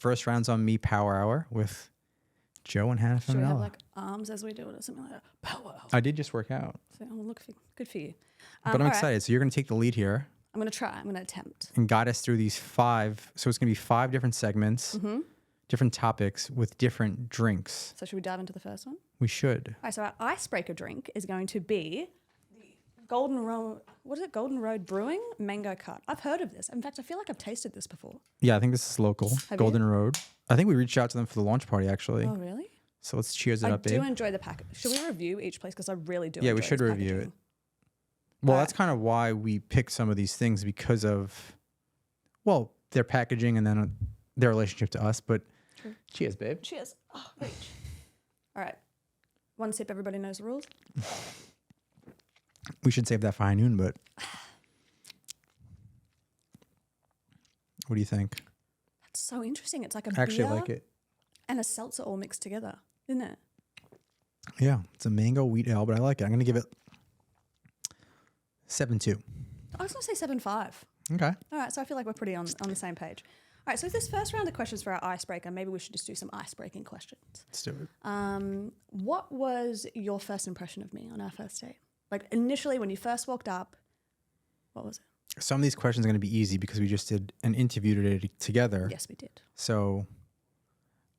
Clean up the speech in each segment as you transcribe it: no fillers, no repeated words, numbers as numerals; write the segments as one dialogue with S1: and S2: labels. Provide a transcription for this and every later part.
S1: First Rounds on Me Power Hour with Joe and Hannah
S2: Should we have
S1: Feminella.
S2: like arms as we do it or something like that? Power.
S1: I did just work out.
S2: So, good for you.
S1: But I'm excited. So you're going to take the lead here
S2: I'm going to try. I'm going to attempt.
S1: and guide us through these 5. So it's going to be 5 different segments, different topics with different drinks.
S2: So should we dive into the first one?
S1: We should.
S2: All right, so our icebreaker drink is going to be the Golden Road, what is it? Golden Road Brewing Mango Cut. I've heard of this. In fact, I feel like I've tasted this before.
S1: Yeah, I think this is local.
S2: Have
S1: Golden
S2: you?
S1: Road. I think we reached out to them for the launch party, actually.
S2: Oh, really?
S1: So let's cheers it
S2: I
S1: up,
S2: do
S1: babe.
S2: enjoy the package. Should we review each place? Because I really do
S1: Yeah, we
S2: enjoy
S1: should
S2: this
S1: review
S2: packaging.
S1: it. Well,
S2: Alright.
S1: that's kind of why we picked some of these things because of, well, their packaging and then their relationship to us. But
S2: True.
S1: cheers, babe.
S2: Cheers. Oh, reach. All right. One sip, everybody knows the rules.
S1: We should save that for high noon, but what do you think?
S2: That's so interesting. It's like a
S1: I actually
S2: beer
S1: like it.
S2: and a seltzer all mixed together, isn't it?
S1: Yeah, it's a mango wheat ale, but I like it. I'm going to give it 7.2.
S2: I was going to say 7.5.
S1: Okay.
S2: All right, so I feel like we're pretty on the same page. All right, so this first round of questions for our icebreaker, maybe we should just do some icebreaking questions.
S1: Let's do it.
S2: What was your first impression of me on our first date? Like initially when you first walked up, what was it?
S1: Some of these questions are going to be easy because we just did an interview today together.
S2: Yes, we did.
S1: So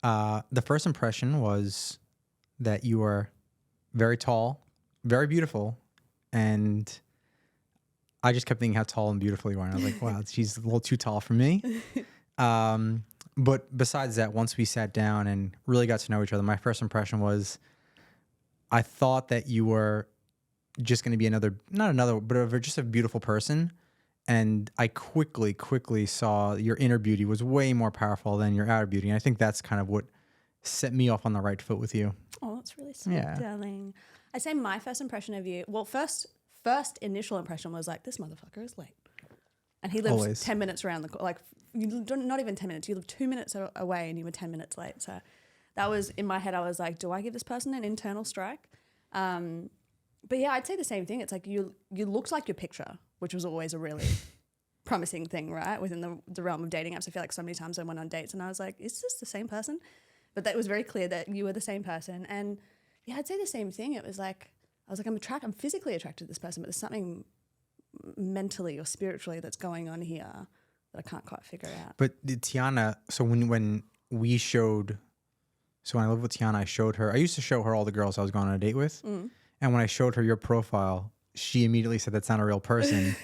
S1: the first impression was that you were very tall, very beautiful, and I just kept thinking how tall and beautiful you are. And I was like, wow, she's a little too tall for me. But besides that, once we sat down and really got to know each other, my first impression was I thought that you were just going to be just a beautiful person. And I quickly saw your inner beauty was way more powerful than your outer beauty. And I think that's kind of what set me off on the right foot with you.
S2: Oh, that's really sweet,
S1: Yeah.
S2: darling. I'd say my first impression of you, well, first initial impression was like, this motherfucker is late. And he lives
S1: Always.
S2: 10 minutes around the corner. Like, not even 10 minutes. You live 2 minutes away and you were 10 minutes late. So that was, in my head, I was like, do I give this person an internal strike? But yeah, I'd say the same thing. It's like you looked like your picture, which was always a really promising thing, right? Within the realm of dating apps. I feel like so many times I went on dates and I was like, is this the same person? But that was very clear that you were the same person. And yeah, I'd say the same thing. It was like, I was like, I'm physically attracted to this person, but there's something mentally or spiritually that's going on here that I can't quite figure out.
S1: But Tiana, so when when I lived with Tiana, I used to show her all the girls I was going on a date with. And when I showed her your profile, she immediately said, that's not a real person.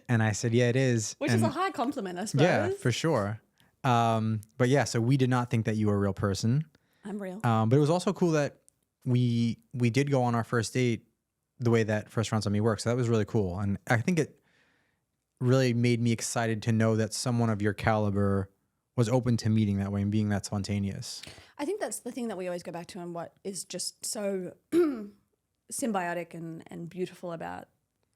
S1: And I said, yeah, it is.
S2: Which is a high compliment, I suppose.
S1: Yeah, for sure. But yeah, so we did not think that you were a real person.
S2: I'm real.
S1: But it was also cool that we did go on our first date the way that First Rounds on Me works. So that was really cool. And I think it really made me excited to know that someone of your caliber was open to meeting that way and being that spontaneous.
S2: I think that's the thing that we always go back to and what is just so symbiotic and beautiful about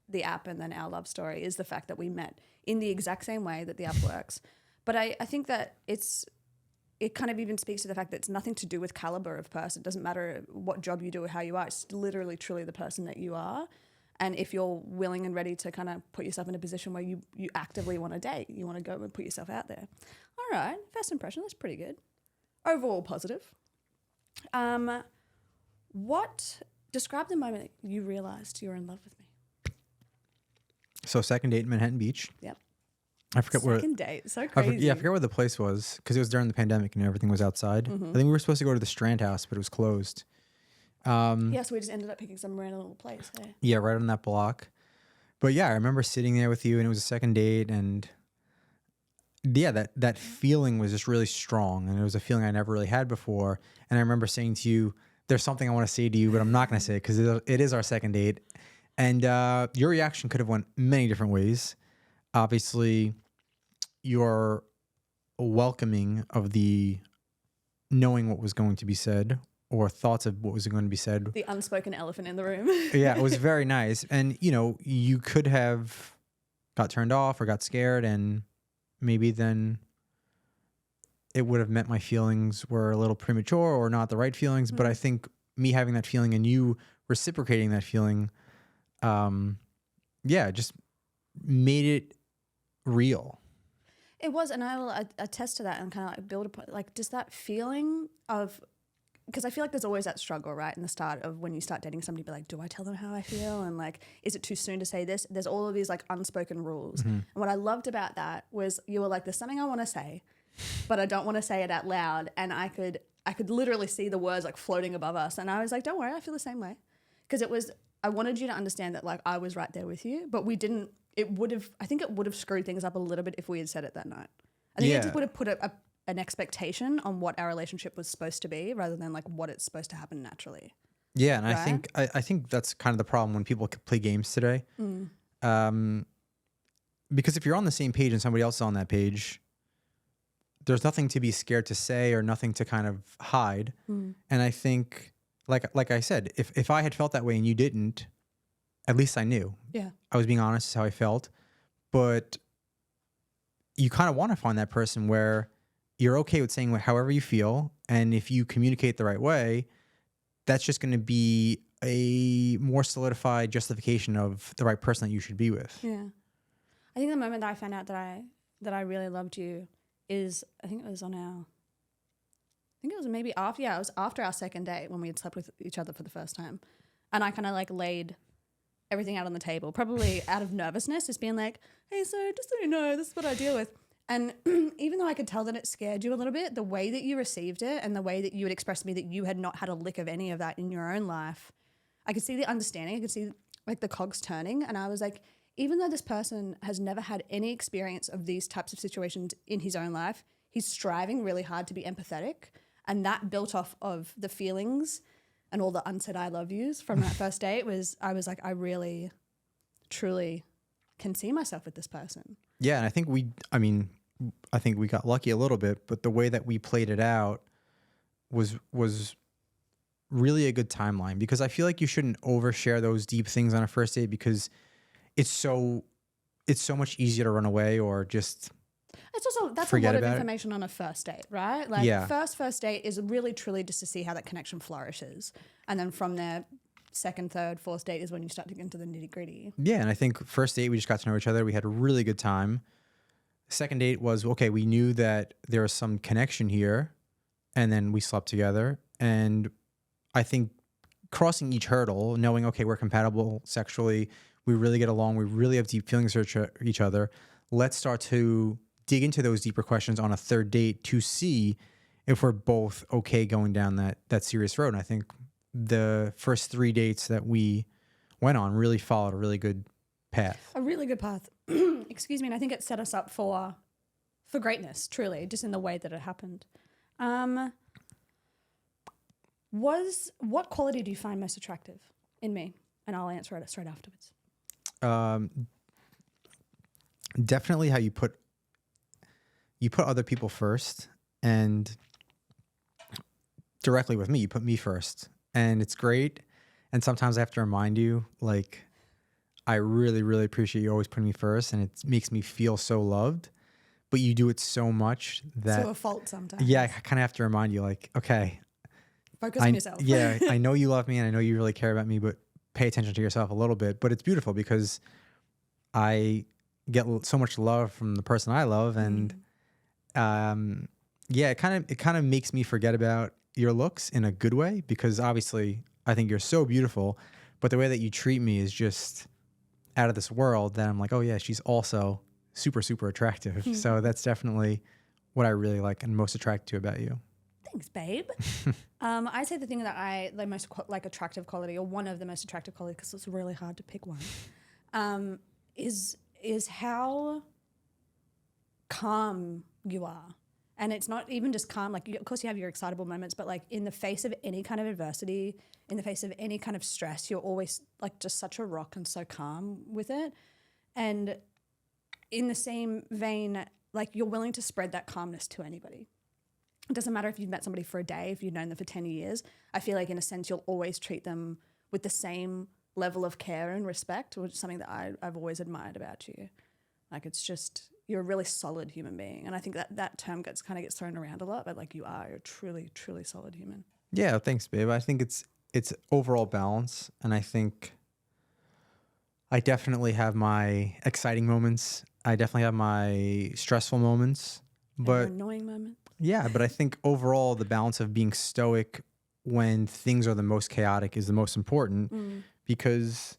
S2: the app and then our love story is the fact that we met in the exact same way that the app works. But I think that it kind of even speaks to the fact that it's nothing to do with caliber of person. It doesn't matter what job you do or how you are. It's literally, truly the person that you are. And if you're willing and ready to kind of put yourself in a position where you actively want to date, you want to go and put yourself out there. All right, first impression, that's pretty good. Overall positive. Describe the moment you realized you were in love with me.
S1: So second date in Manhattan Beach.
S2: Yep.
S1: I forget where.
S2: Second date, so crazy.
S1: I forget where the place was because it was during the pandemic and everything was outside. I think we were supposed to go to the Strand House, but it was closed.
S2: Yeah, so we just ended up picking some random little place. Hey?
S1: Yeah, right on that block. But yeah, I remember sitting there with you and it was a second date and yeah, that feeling was just really strong and it was a feeling I never really had before. And I remember saying to you, there's something I want to say to you, but I'm not going to say it because it is our second date. And your reaction could have went many different ways. Obviously, you're welcoming of the knowing what was going to be said or thoughts of what was going to be said.
S2: The unspoken elephant in the room.
S1: Yeah, it was very nice. And, you could have got turned off or got scared and maybe then it would have meant my feelings were a little premature or not the right feelings. But I think me having that feeling and you reciprocating that feeling, just made it real.
S2: It was, and I will attest to that and kind of like build upon, like, does that feeling of, because I feel like there's always that struggle, right, in the start of when you start dating somebody, be like, do I tell them how I feel? And like, is it too soon to say this? There's all of these like unspoken rules. And what I loved about that was you were like, there's something I want to say, but I don't want to say it out loud. And I could literally see the words like floating above us. And I was like, don't worry, I feel the same way. Because I wanted you to understand that like I was right there with you, but we didn't, I think it would have screwed things up a little bit if we had said it that night. I think it just would have put an expectation on what our relationship was supposed to be rather than like what it's supposed to happen naturally.
S1: Yeah, and
S2: right?
S1: I think that's kind of the problem when people play games today. Because if you're on the same page and somebody else is on that page, there's nothing to be scared to say or nothing to kind of hide. And I think, like I said, if I had felt that way and you didn't, at least I knew.
S2: Yeah.
S1: I was being honest is how I felt. But you kind of want to find that person where you're okay with saying however you feel. And if you communicate the right way, that's just going to be a more solidified justification of the right person that you should be with.
S2: Yeah. I think the moment that I found out that I really loved you is, I think it was maybe after, it was after our second date when we had slept with each other for the first time. And I kind of like laid everything out on the table, probably out of nervousness, just being like, hey, so just so you know, this is what I deal with. And even though I could tell that it scared you a little bit, the way that you received it and the way that you had expressed to me that you had not had a lick of any of that in your own life, I could see the understanding. I could see like the cogs turning. And I was like, even though this person has never had any experience of these types of situations in his own life, he's striving really hard to be empathetic. And that built off of the feelings and all the unsaid I love yous from that first date I was like, I really, truly can see myself with this person.
S1: Yeah, and I think we got lucky a little bit, but the way that we played it out was really a good timeline, because I feel like you shouldn't overshare those deep things on a first date, because it's so much easier to run away or just
S2: it's also, that's a lot of information on a first date, right? Like first date is really truly just to see how that connection flourishes. And then from there, second, third, fourth date is when you start to get into the nitty gritty.
S1: Yeah. And I think first date, we just got to know each other. We had a really good time. Second date was, okay, we knew that there was some connection here, and then we slept together. And I think crossing each hurdle, knowing, okay, we're compatible sexually, we really get along, we really have deep feelings for each other. Let's start to dig into those deeper questions on a third date to see if we're both okay going down that serious road. And I think the first 3 dates that we went on really followed a really good path.
S2: A really good path. Excuse me. And I think it set us up for greatness, truly, just in the way that it happened. What quality do you find most attractive in me? And I'll answer it straight afterwards.
S1: Definitely how you put other people first, and directly with me, you put me first, and it's great. And sometimes I have to remind you, like, I really, really appreciate you always putting me first, and it makes me feel so loved, but you do it so much that
S2: to a fault sometimes.
S1: Yeah. I kind of have to remind you, like, okay,
S2: focus on yourself.
S1: Yeah. I know you love me and I know you really care about me, but pay attention to yourself a little bit. But it's beautiful because I get so much love from the person I love, and it kind of makes me forget about your looks in a good way, because obviously I think you're so beautiful, but the way that you treat me is just out of this world, that I'm like, oh yeah, she's also super, super attractive. So that's definitely what I really like and most attracted to about you.
S2: Thanks, babe. I say the most attractive quality, or one of the most attractive qualities, because it's really hard to pick one, is how calm you are. And it's not even just calm, like, of course you have your excitable moments, but like in the face of any kind of adversity, in the face of any kind of stress, you're always like just such a rock and so calm with it. And in the same vein, like, you're willing to spread that calmness to anybody. It doesn't matter if you've met somebody for a day, if you've known them for 10 years. I feel like in a sense you'll always treat them with the same level of care and respect, which is something that I've always admired about you. Like, it's just, you're a really solid human being. And I think that term gets thrown around a lot, but like, you're a truly, truly solid human.
S1: Yeah, thanks, babe. I think it's overall balance. And I think I definitely have my exciting moments. I definitely have my stressful moments,
S2: Your
S1: but
S2: annoying moment.
S1: yeah, but I think overall the balance of being stoic when things are the most chaotic is the most important, because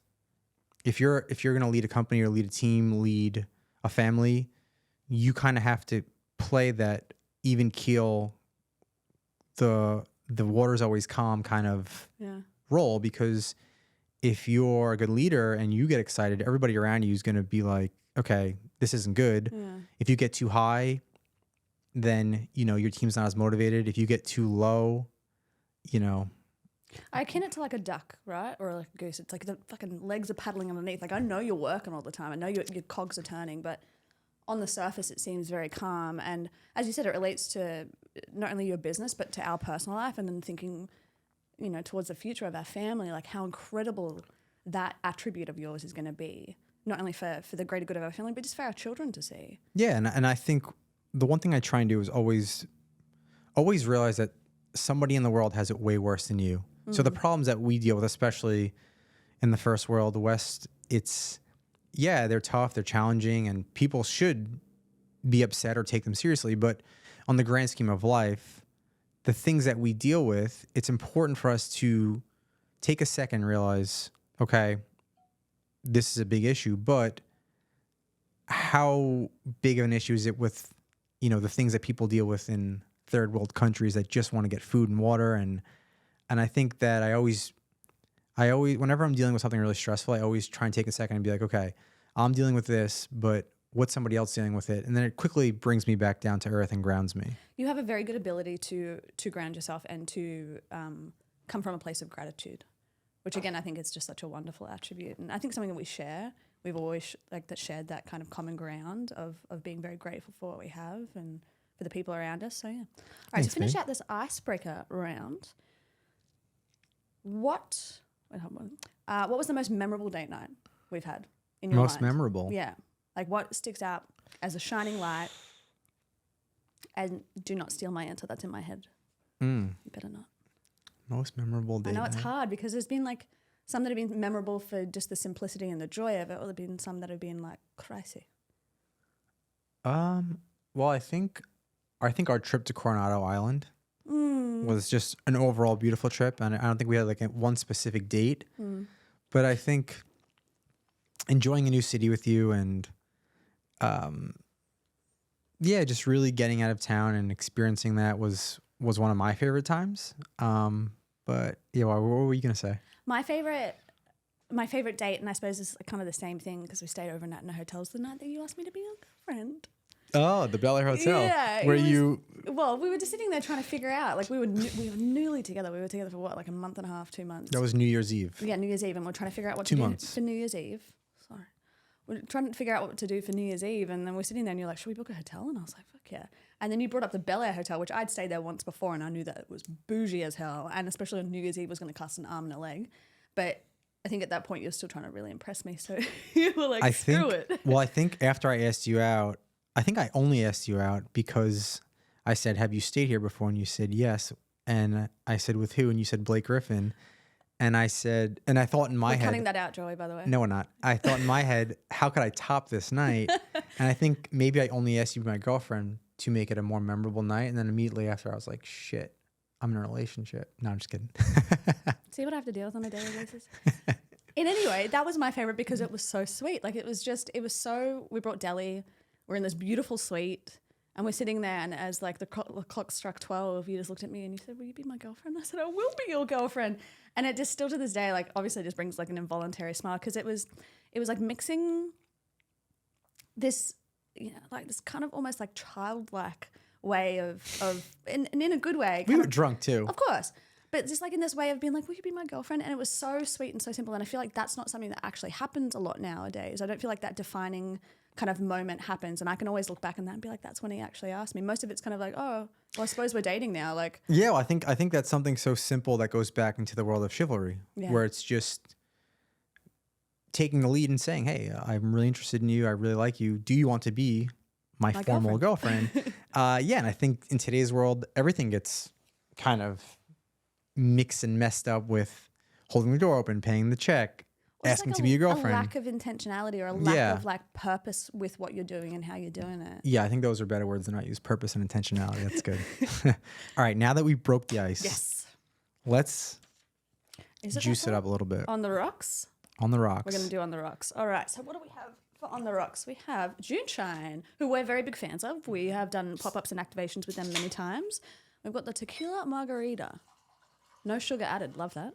S1: if you're going to lead a company or lead a team, lead a family, you kind of have to play that even keel, the water's always calm kind of
S2: Yeah.
S1: role, because if you're a good leader and you get excited, everybody around you is going to be like, okay, this isn't good.
S2: Yeah.
S1: If you get too high, then, your team's not as motivated. If you get too low, you know,
S2: I akin it to like a duck, right? Or like a goose. It's like the fucking legs are paddling underneath. Like I know you're working all the time. I know your cogs are turning, but on the surface it seems very calm. And as you said, it relates to not only your business, but to our personal life. And then thinking, towards the future of our family, like how incredible that attribute of yours is going to be, not only for the greater good of our family, but just for our children to see.
S1: yeah. And I think the one thing I try and do is always realize that somebody in the world has it way worse than you. So the problems that we deal with, especially in the first world, the West, they're tough, they're challenging, and people should be upset or take them seriously. But on the grand scheme of life, the things that we deal with, it's important for us to take a second and realize, okay, this is a big issue, but how big of an issue is it with, the things that people deal with in third world countries that just want to get food and water? And I think that I always, whenever I'm dealing with something really stressful, I always try and take a second and be like, okay, I'm dealing with this, but what's somebody else dealing with it? And then it quickly brings me back down to earth and grounds me.
S2: You have a very good ability to ground yourself and to come from a place of gratitude, which again, I think is just such a wonderful attribute. And I think something that we share, we've always shared that kind of common ground of being very grateful for what we have and for the people around us. So yeah. All right,
S1: Thanks,
S2: to finish
S1: babe.
S2: out this icebreaker round, what was the most memorable date night we've had in your
S1: Most
S2: mind?
S1: memorable?
S2: Yeah. Like what sticks out as a shining light? And do not steal my answer. That's in my head. You better not.
S1: Most memorable date
S2: I know it's
S1: night.
S2: hard because there's been like some that have been memorable for just the simplicity and the joy of it, or there have been some that have been like crazy.
S1: Well, I think our trip to Coronado Island was just an overall beautiful trip, and I don't think we had like one specific date, but I think enjoying a new city with you and just really getting out of town and experiencing that was one of my favorite times. But yeah, what were you gonna say?
S2: My favorite date, and I suppose it's kind of the same thing because we stayed overnight in a hotel, was the night that you asked me to be your girlfriend.
S1: Oh, the Bel Air Hotel.
S2: Yeah,
S1: Where you?
S2: Well, we were just sitting there trying to figure out. Like we were newly together. We were together for what, like a month and a half, 2 months.
S1: That was New Year's Eve.
S2: Yeah, New Year's Eve, and we're trying to figure out what
S1: 2
S2: to
S1: months.
S2: do for New Year's Eve. Sorry, we're trying to figure out what to do for New Year's Eve, and then we're sitting there, and you're like, "Should we book a hotel?" And I was like, "Fuck yeah!" And then you brought up the Bel Air Hotel, which I'd stayed there once before, and I knew that it was bougie as hell, and especially on New Year's Eve was going to cost an arm and a leg. But I think at that point you're still trying to really impress me, so you were like, "Screw it."
S1: Well, I think after I asked you out, I think I only asked you out because I said, "Have you stayed here before?" And you said yes. And I said, "With who?" And you said, "Blake Griffin." And I said, and I thought in my
S2: We're
S1: head,
S2: cutting that out, Joey, by the way.
S1: no, we're not. I thought in my head, how could I top this night? And I think maybe I only asked you to be my girlfriend to make it a more memorable night. And then immediately after, I was like, shit, I'm in a relationship. No, I'm just kidding.
S2: See what I have to deal with on a daily basis? In any way, that was my favorite because it was so sweet. Like we brought deli. We're in this beautiful suite and we're sitting there, and as like the clock struck 12, you just looked at me and you said, "Will you be my girlfriend?" I said, "I will be your girlfriend." And it just still to this day, like obviously just brings like an involuntary smile because it was like mixing this, like this kind of almost like childlike way of in a good way.
S1: We were drunk too.
S2: Of course. But just like in this way of being like, "Will you be my girlfriend?" And it was so sweet and so simple. And I feel like that's not something that actually happens a lot nowadays. I don't feel like that defining kind of moment happens. And I can always look back on that and be like, that's when he actually asked me. Most of it's kind of like, oh, well, I suppose we're dating now. Like,
S1: yeah, well, I think that's something so simple that goes back into the world of chivalry, where it's just taking the lead and saying, "Hey, I'm really interested in you. I really like you. Do you want to be my formal girlfriend?" And I think in today's world, everything gets kind of mixed and messed up with holding the door open, paying the check. asking to be your girlfriend.
S2: A lack of intentionality or a lack
S1: Yeah.
S2: of like purpose with what you're doing and how you're doing it.
S1: Yeah, I think those are better words than I use. Purpose and intentionality. That's good. All right, now that we broke the ice,
S2: Yes.
S1: let's
S2: Is
S1: juice it up a little bit.
S2: On the rocks?
S1: On the rocks.
S2: We're going to do on the rocks. All right. So what do we have for on the rocks? We have Juneshine, who we're very big fans of. We have done pop-ups and activations with them many times. We've got the tequila margarita. No sugar added. Love that.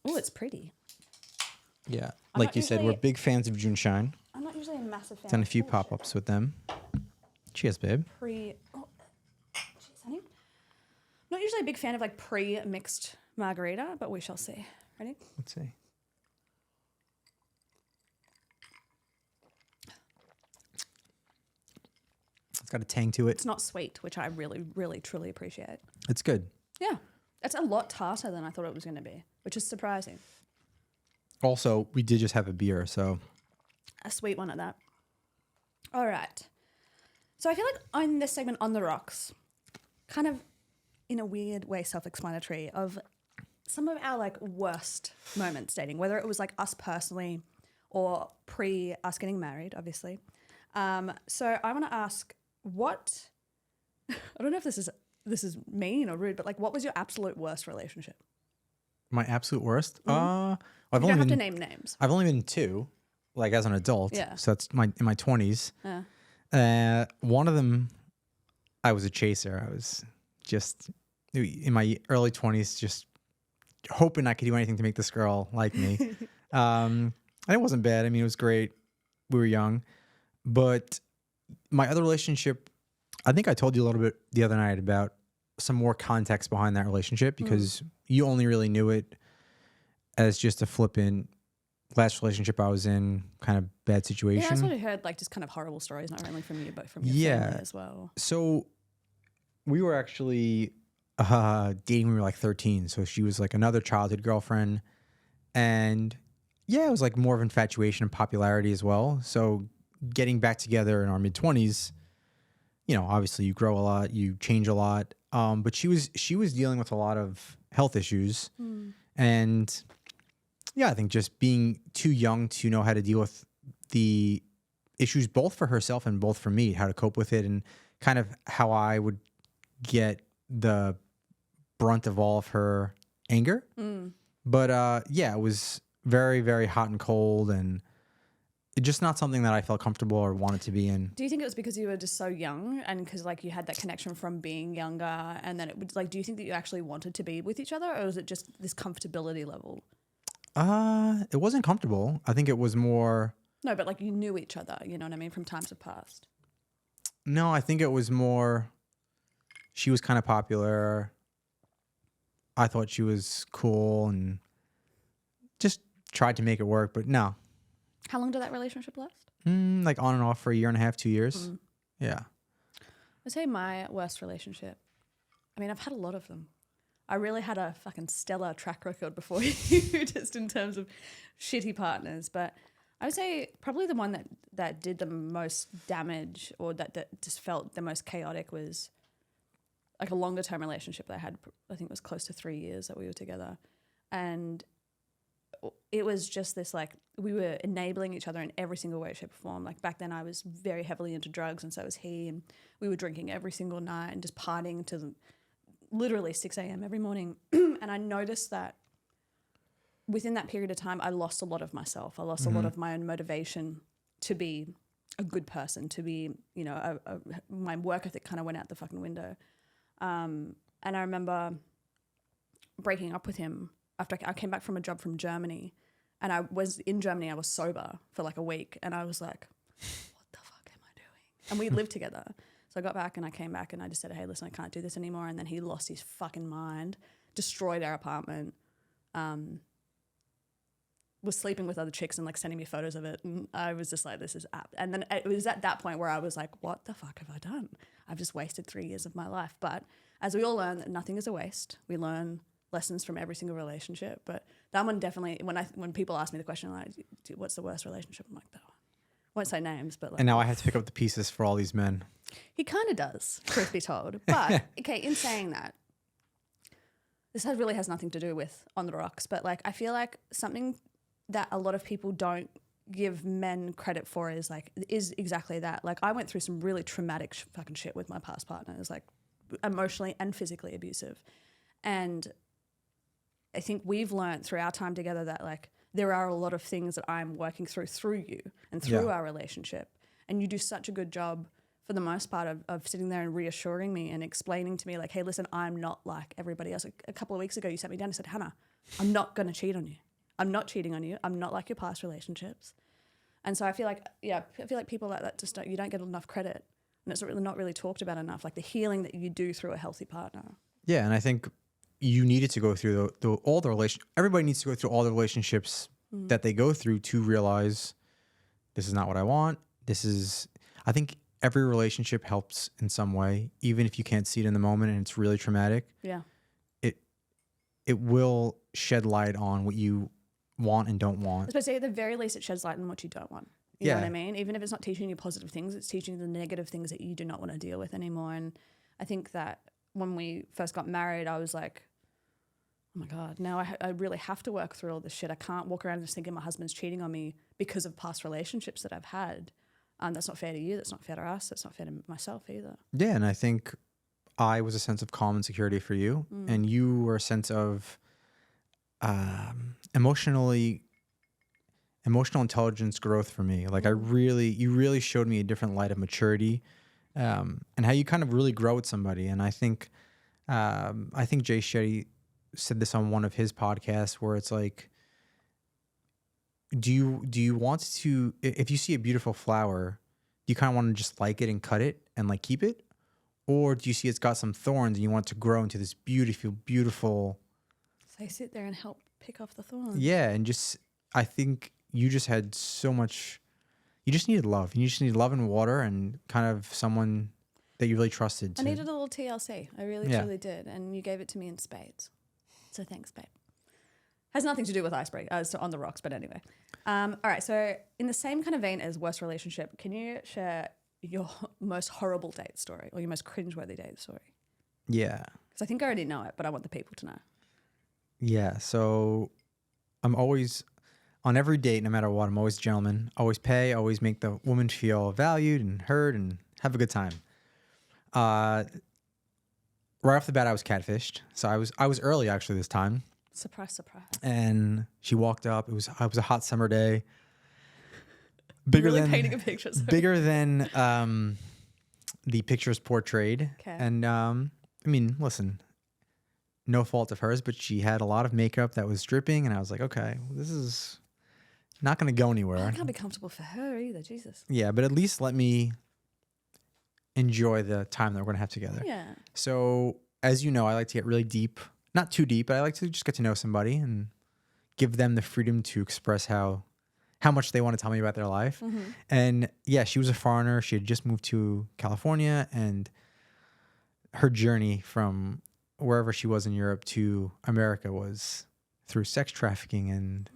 S2: Oh, it's pretty.
S1: Yeah,
S2: I'm
S1: like
S2: not
S1: you said, we're
S2: usually-
S1: big fans of Juneshine.
S2: I'm not usually a massive fan.
S1: Done a few
S2: Oh, shit.
S1: pop-ups with them. Cheers, babe.
S2: Cheers, honey. Not usually a big fan of like pre-mixed margarita, but we shall see. Ready?
S1: Let's see. It's got a tang to it.
S2: It's not sweet, which I really, really, truly appreciate.
S1: It's good.
S2: Yeah. It's a lot tartar than I thought it was going to be, which is surprising.
S1: Also, we did just have a beer, so
S2: A sweet one at that. All right. So I feel like on this segment, On the Rocks, kind of in a weird way self-explanatory of some of our like worst moments dating, whether it was like us personally or pre us getting married, obviously. So I want to ask what, I don't know if this is mean or rude, but like what was your absolute worst relationship?
S1: my absolute worst.
S2: Mm-hmm.
S1: I've
S2: You don't
S1: only
S2: have to
S1: been
S2: name names.
S1: I've only been two, like as an adult.
S2: Yeah.
S1: So that's in my 20s.
S2: Yeah.
S1: One of them, I was a chaser. I was just in my early 20s, just hoping I could do anything to make this girl like me. And it wasn't bad. I mean, it was great. We were young. But my other relationship, I think I told you a little bit the other night about some more context behind that relationship because you only really knew it as just a flippant last relationship I was in, kind of bad situation.
S2: Yeah, that's what I heard, like just kind of horrible stories, not only from you, but from your family as well.
S1: So we were actually dating when we were like 13. So she was like another childhood girlfriend. And yeah, it was like more of infatuation and popularity as well. So getting back together in our mid 20s, you know, obviously you grow a lot, you change a lot. But she was dealing with a lot of health issues. And yeah, I think just being too young to know how to deal with the issues, both for herself and both for me, how to cope with it and kind of how I would get the brunt of all of her anger. But yeah, it was very, very hot and cold and it's just not something that I felt comfortable or wanted to be in.
S2: Do you think it was because you were just so young and because like you had that connection from being younger and then it would like, do you think that you actually wanted to be with each other or was it just this comfortability level?
S1: It wasn't comfortable. I think it was more.
S2: No, but like you knew each other, you know what I mean, from times of past.
S1: No, I think it was more. She was kind of popular. I thought she was cool and just tried to make it work, but no.
S2: How long did that relationship last?
S1: Like on and off for a year and a half, 2 years. Yeah.
S2: I'd say my worst relationship. I mean, I've had a lot of them. I really had a fucking stellar track record before you, just in terms of shitty partners. But I would say probably the one that did the most damage or that just felt the most chaotic was like a longer term relationship that I had. I think it was close to 3 years that we were together. And it was just this like, we were enabling each other in every single way, shape or form. Like back then I was very heavily into drugs and so was he. And we were drinking every single night and just partying to literally 6 a.m. every morning. And I noticed that within that period of time, I lost a lot of myself. I lost a lot of my own motivation to be a good person, to be, you know, my work ethic kind of went out the fucking window. And I remember breaking up with him after I came back from a job from Germany. And I was in Germany, I was sober for like a week. And I was like, what the fuck am I doing? And we lived together. So I got back and I came back and I just said, hey, listen, I can't do this anymore. And then he lost his fucking mind, destroyed our apartment, was sleeping with other chicks and like sending me photos of it. And I was just like, this is apt. And then it was at that point where I was like, what the fuck have I done? I've just wasted 3 years of my life. But as we all learn, that nothing is a waste. We learn lessons from every single relationship. But that one definitely, when people ask me the question, like, what's the worst relationship? I'm like, that one. Won't say names, but like.
S1: And now I have to pick up the pieces for all these men.
S2: He kind of does, truth be told. But, okay, in saying that, this really has nothing to do with On the Rocks, but like I feel like something that a lot of people don't give men credit for is exactly that. Like, I went through some really traumatic fucking shit with my past partners, like emotionally and physically abusive. And I think we've learned through our time together that like there are a lot of things that I'm working through you and through our relationship. And you do such a good job for the most part of sitting there and reassuring me and explaining to me like, hey, listen, I'm not like everybody else. Like, a couple of weeks ago, you sat me down and said, Hannah, I'm not going to cheat on you. I'm not cheating on you. I'm not like your past relationships. And so I feel like people like that just you don't get enough credit, and it's really not really talked about enough, like the healing that you do through a healthy partner.
S1: Yeah, and I think you needed to go through all the everybody needs to go through all the relationships that they go through to realize this is not what I want. I think every relationship helps in some way, even if you can't see it in the moment and it's really traumatic.
S2: Yeah.
S1: It will shed light on what you want and don't want.
S2: Especially at the very least, it sheds light on what you don't want. You know what I mean? Even if it's not teaching you positive things, it's teaching you the negative things that you do not want to deal with anymore. And I think that when we first got married, I was like, oh my God, now I really have to work through all this shit. I can't walk around just thinking my husband's cheating on me because of past relationships that I've had. That's not fair to you. That's not fair to us. That's not fair to myself either.
S1: Yeah, and I think I was a sense of calm and security for you, and you were a sense of emotional intelligence growth for me. Like you really showed me a different light of maturity, and how you kind of really grow with somebody. And I think Jay Shetty said this on one of his podcasts where it's like, do you want to, if you see a beautiful flower, do you kind of want to just like it and cut it and like keep it? Or do you see it's got some thorns and you want it to grow into this beautiful.
S2: So I sit there and help pick off the thorns.
S1: Yeah. And I think you just had so much, you just needed love. You just needed love and water and kind of someone that you really trusted.
S2: I needed a little TLC. I really, truly did. And you gave it to me in spades. So thanks, babe. Has nothing to do with icebreaker, so on the rocks, but anyway. All right, so in the same kind of vein as worst relationship, can you share your most horrible date story or your most cringeworthy date story?
S1: Yeah.
S2: Because I think I already know it, but I want the people to know.
S1: Yeah, so I'm always, on every date, no matter what, I'm always a gentleman. Always pay, always make the woman feel valued and heard and have a good time. Right off the bat, I was catfished. So I was early actually this time.
S2: Surprise, surprise.
S1: And she walked up. It was a hot summer day. Bigger than
S2: painting a picture. Sorry.
S1: Bigger than the pictures portrayed.
S2: Okay.
S1: And I mean, listen, no fault of hers, but she had a lot of makeup that was dripping, and I was like, okay, well, this is not going to go anywhere.
S2: I can't be comfortable for her either. Jesus.
S1: Yeah, but at least let me enjoy the time that we're going to have together.
S2: Yeah.
S1: So, as you know, I like to get really deep. Not too deep, but I like to just get to know somebody and give them the freedom to express how much they want to tell me about their life.
S2: Mm-hmm.
S1: And yeah, she was a foreigner. She had just moved to California, and her journey from wherever she was in Europe to America was through sex trafficking, and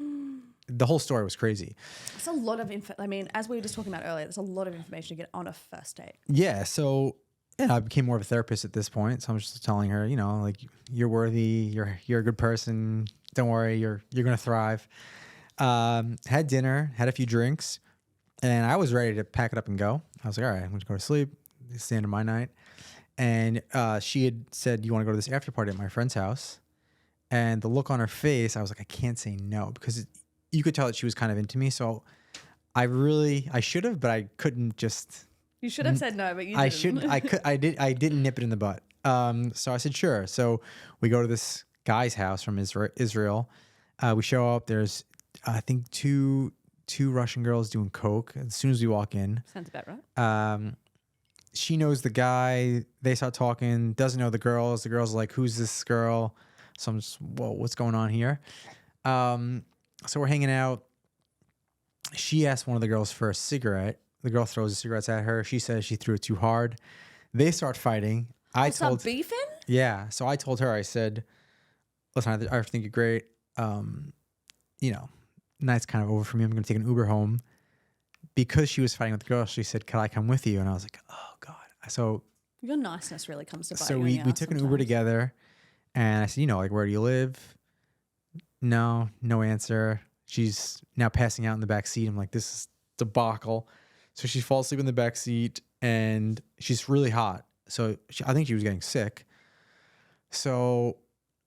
S1: the whole story was crazy.
S2: It's a lot of info. I mean, as we were just talking about earlier, there's a lot of information to get on a first date.
S1: Yeah, so I became more of a therapist at this point. So I'm just telling her, you know, like, you're worthy, you're a good person. Don't worry, you're gonna thrive. Had dinner, had a few drinks, and I was ready to pack it up and go. I was like, all right, I'm gonna go to sleep. It's the end of my night. And she had said, you want to go to this after party at my friend's house? And the look on her face, I was like, I can't say no, because you could tell that she was kind of into me. So I should have, but I couldn't just. You
S2: should have said no, but you didn't.
S1: I didn't nip it in the butt. So I said, sure. So we go to this guy's house from Israel. We show up. There's, I think, two Russian girls doing coke. As soon as we walk in.
S2: Sounds about right.
S1: She knows the guy. They start talking. Doesn't know the girls. The girls are like, who's this girl? So I'm just, whoa, what's going on here? So we're hanging out. She asked one of the girls for a cigarette. The girl throws the cigarettes at her. She says she threw it too hard. They start fighting.
S2: Start beefing?
S1: Yeah. So I told her, I said, listen, I think you're great. You know, night's kind of over for me. I'm going to take an Uber home. Because she was fighting with the girl, she said, "Can I come with you?" And I was like, "Oh God!" So
S2: your niceness really comes to bite
S1: so
S2: you
S1: we took an Uber together, and I said, "You know, like, where do you live?" No answer. She's now passing out in the back seat. I'm like, this is debacle. So she falls asleep in the back seat, and she's really hot. So I think she was getting sick. So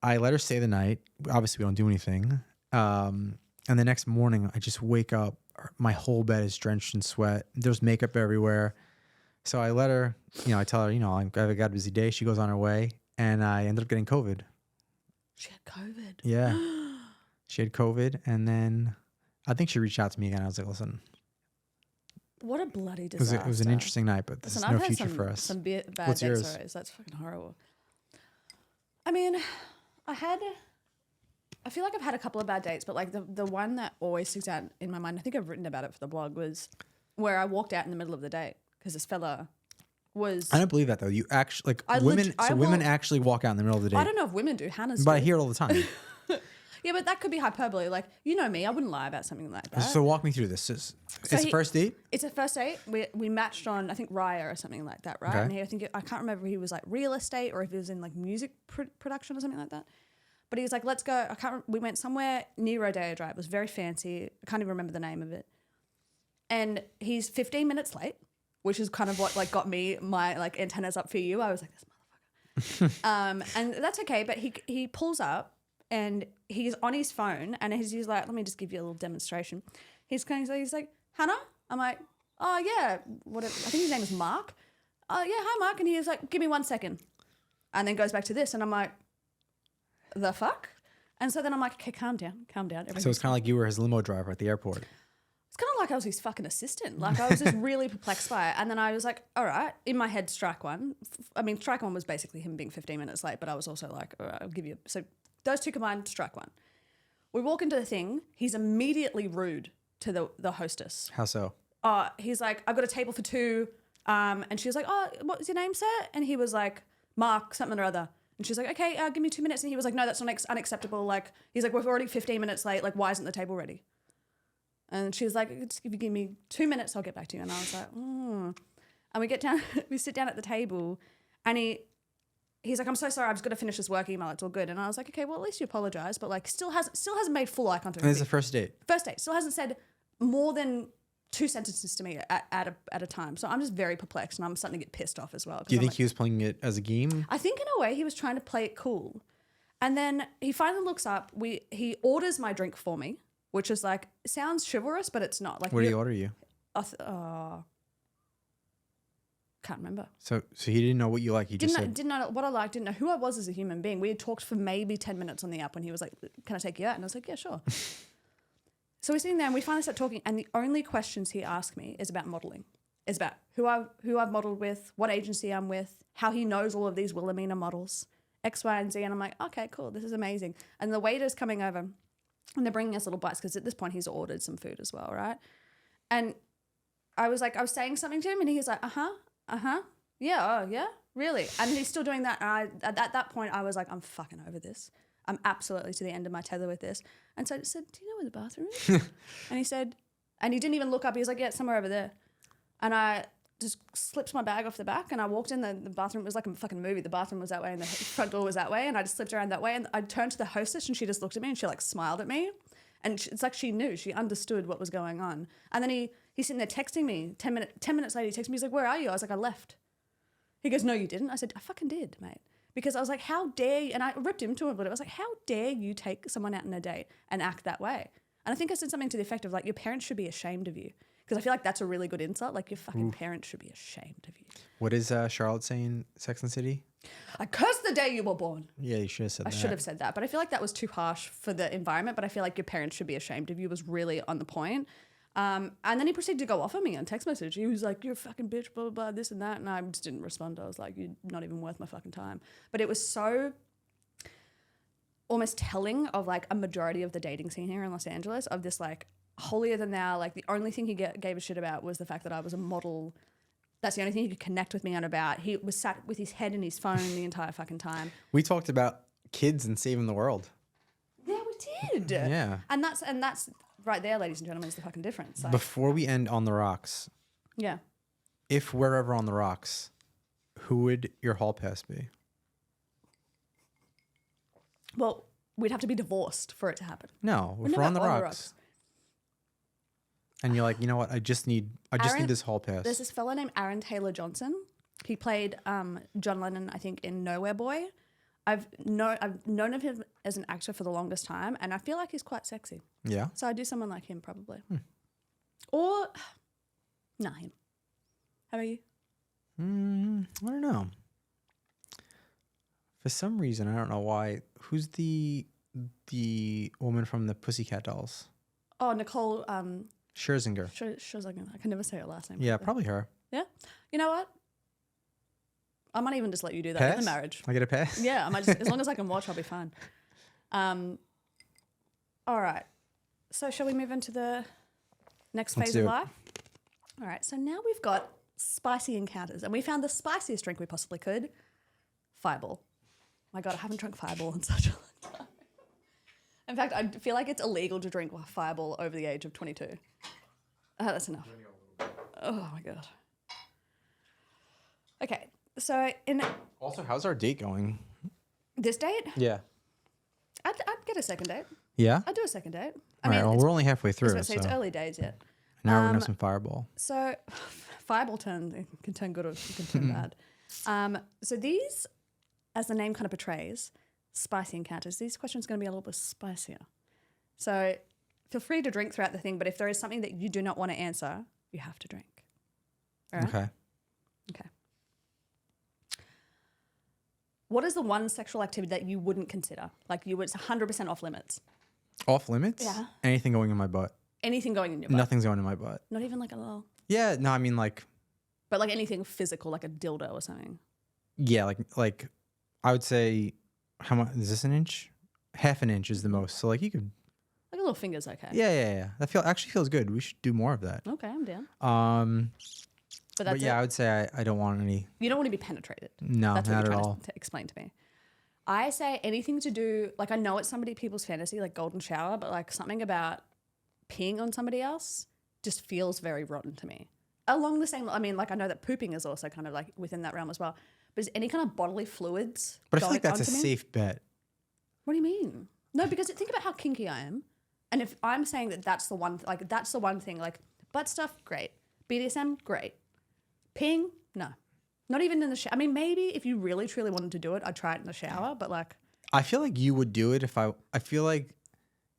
S1: I let her stay the night. Obviously, we don't do anything. And the next morning, I just wake up. My whole bed is drenched in sweat. There's makeup everywhere. So I let her, I tell her, I've got a busy day. She goes on her way, and I ended up getting COVID.
S2: She had COVID.
S1: Yeah. She had COVID, and then I think she reached out to me again. I was like, listen.
S2: What a bloody disaster.
S1: It was an interesting night, but there's no future for us.
S2: Some bad
S1: What's
S2: day
S1: yours?
S2: stories. That's fucking horrible. I mean, I feel like I've had a couple of bad dates, but like the one that always sticks out in my mind, I think I've written about it for the blog, was where I walked out in the middle of the date because this fella was...
S1: I don't believe that though. You actually, women actually walk out in the middle of the day.
S2: I don't know if women do. Hannah's
S1: But
S2: do.
S1: I hear it all the time.
S2: Yeah, but that could be hyperbole. Like, you know me, I wouldn't lie about something like that.
S1: So walk me through this. It's a first date?
S2: It's a first date. We matched on, I think, Raya or something like that, right?
S1: Okay.
S2: And I can't remember if he was like real estate or if he was in like music production or something like that. But he was like, let's go. We went somewhere near Rodeo Drive. It was very fancy. I can't even remember the name of it. And he's 15 minutes late, which is kind of what like got me my like antennas up for you. I was like, this motherfucker. And that's okay. But he pulls up and he's on his phone and he's like, let me just give you a little demonstration. He's like, Hannah? I'm like, oh yeah, whatever. I think his name is Mark. Oh yeah, hi Mark. And he was like, give me 1 second. And then goes back to this and I'm like, the fuck? And so then I'm like, okay, calm down.
S1: So it's kind of like you were his limo driver at the airport.
S2: It's kind of like I was his fucking assistant. Like I was just really perplexed by it. And then I was like, all right, in my head, strike one. I mean, strike one was basically him being 15 minutes late, but I was also like, all right, I'll give you. So those two combined, strike one. We walk into the thing. He's immediately rude to the hostess.
S1: How so?
S2: He's like, I've got a table for two. And she was like, oh, what was your name, sir? And he was like, Mark, something or other. And she's like, okay, give me 2 minutes. And he was like, no, that's not unacceptable. Like, he's like, we're already 15 minutes late. Like, why isn't the table ready? And she was like, if you give me 2 minutes, I'll get back to you. And I was like, And we get down, we sit down at the table and he's like, I'm so sorry. I've just got to finish this work email. It's all good. And I was like, okay, well, at least you apologize. But like, still hasn't made full eye contact.
S1: And it's the first date.
S2: First date. Still hasn't said more than 2 sentences to me at a time. So I'm just very perplexed and I'm starting to get pissed off as well.
S1: Do you think he was playing it as a game?
S2: I think in a way he was trying to play it cool. And then he finally looks up. He orders my drink for me, which is like, sounds chivalrous, but it's not. Like,
S1: what did he order you?
S2: Can't remember.
S1: So he didn't know what you like. He just said,
S2: didn't know what I liked. Didn't know who I was as a human being. We had talked for maybe 10 minutes on the app when he was like, "Can I take you out?" And I was like, "Yeah, sure." So we're sitting there and we finally start talking. And the only questions he asked me is about modeling. Is about who I've modeled with, what agency I'm with, how he knows all of these Wilhelmina models, X, Y, and Z. And I'm like, okay, cool. This is amazing. And the waiter's coming over and they're bringing us little bites because at this point he's ordered some food as well, right? And I was saying something to him and he's like, yeah, oh, yeah, really? And he's still doing that. And at that point, I was like, I'm fucking over this. I'm absolutely to the end of my tether with this. And so I said, do you know where the bathroom is? And he said, and he didn't even look up. He was like, yeah, it's somewhere over there. And I just slipped my bag off the back and I walked in. The bathroom was like a fucking movie. The bathroom was that way and the front door was that way. And I just slipped around that way. And I turned to the hostess and she just looked at me and she like smiled at me. And it's like she knew, she understood what was going on. And then he's sitting there texting me. 10 minutes later, he texted me. He's like, where are you? I was like, I left. He goes, no, you didn't. I said, I fucking did, mate. Because I was like, how dare you? And I ripped him to him, but I was like, how dare you take someone out on a date and act that way? And I think I said something to the effect of like, your parents should be ashamed of you. Because I feel like that's a really good insult. Like your fucking parents should be ashamed of you.
S1: What is Charlotte saying, Sex and the City?
S2: I cursed the day you were born.
S1: Yeah, you should have said that.
S2: I should have said that. But I feel like that was too harsh for the environment. But I feel like your parents should be ashamed of you was really on the point. And then he proceeded to go off on me on text message. He was like, you're a fucking bitch, blah, blah, blah, this and that. And I just didn't respond. I was like, you're not even worth my fucking time. But it was so almost telling of like a majority of the dating scene here in Los Angeles of this like holier than thou. Like the only thing he gave a shit about was the fact that I was a model. That's the only thing he could connect with me on about. He was sat with his head in his phone the entire fucking time.
S1: We talked about kids and saving the world.
S2: Yeah, we did.
S1: Yeah.
S2: And that's right there, ladies and gentlemen, is the fucking difference. Like,
S1: Before we end on the rocks,
S2: yeah.
S1: if we're ever on the rocks, who would your hall pass be?
S2: Well, we'd have to be divorced for it to happen.
S1: No, if
S2: We're
S1: we're on
S2: never
S1: the rocks. and you're like, you know what? I just need this hall pass.
S2: There's this fella named Aaron Taylor Johnson. He played John Lennon, I think, in Nowhere Boy. I've known of him as an actor for the longest time, and I feel like he's quite sexy.
S1: Yeah.
S2: So I'd do someone like him probably. Or, nah, him. How about you?
S1: I don't know. For some reason, I don't know why. Who's the woman from the Pussycat Dolls?
S2: Oh, Nicole
S1: Scherzinger.
S2: Scherzinger. I can never say her last name.
S1: Yeah, probably her.
S2: Yeah. You know what? I might even just let you do that
S1: Pass?
S2: in the marriage.
S1: I get a pass?
S2: Yeah, I might just, as long as I can watch, I'll be fine. All right. So shall we move into the next phase of life? All right. So now we've got spicy encounters, and we found the spiciest drink we possibly could, Fireball. My God, I haven't drunk Fireball in such a long time. In fact, I feel like it's illegal to drink Fireball over the age of 22. That's enough. Oh my God. Okay. So
S1: Also, how's our date going?
S2: this date,
S1: Yeah.
S2: I'd get a second date.
S1: Yeah?
S2: I'd do a second date.
S1: All right, well, we're only halfway
S2: I was
S1: through,
S2: about to say,
S1: so
S2: it's early days yet.
S1: now we're going to have some Fireball.
S2: So Fireball it can turn good or it can turn bad. So these, as the name kind of portrays, spicy encounters, these questions are going to be a little bit spicier. So feel free to drink throughout the thing, but if there is something that you do not want to answer, you have to drink. All right?
S1: Okay.
S2: Okay. What is the one sexual activity that you wouldn't consider? Like it's 100% off limits.
S1: Off limits?
S2: Yeah.
S1: Anything going in my butt.
S2: Anything going in your butt?
S1: Nothing's going in my butt.
S2: Not even like a little...
S1: Yeah, no, I mean like...
S2: But like anything physical, like a dildo or something.
S1: Yeah, like I would say, how much, is this an inch? Half an inch is the most. So like you could...
S2: Like a little finger's okay.
S1: Yeah. That actually feels good. We should do more of that.
S2: Okay, I'm down.
S1: But
S2: that's
S1: yeah,
S2: it?
S1: I would say I don't want any...
S2: You don't want to be penetrated.
S1: No,
S2: That's what
S1: not
S2: you're
S1: at
S2: trying
S1: all.
S2: to explain to me. I say anything to do, like I know it's people's fantasy, like golden shower, but like something about peeing on somebody else just feels very rotten to me. Along the same, I mean, like I know that pooping is also kind of like within that realm as well. But is any kind of bodily fluids
S1: But I feel
S2: going
S1: like that's a
S2: onto me?
S1: safe bet.
S2: What do you mean? No, because think about how kinky I am. And if I'm saying that that's the one, like that's the one thing, like butt stuff, great. BDSM, great. Peeing, no. Not even in the shower. I mean, maybe if you really truly wanted to do it, I'd try it in the shower, but like...
S1: I feel like you would do it if I feel like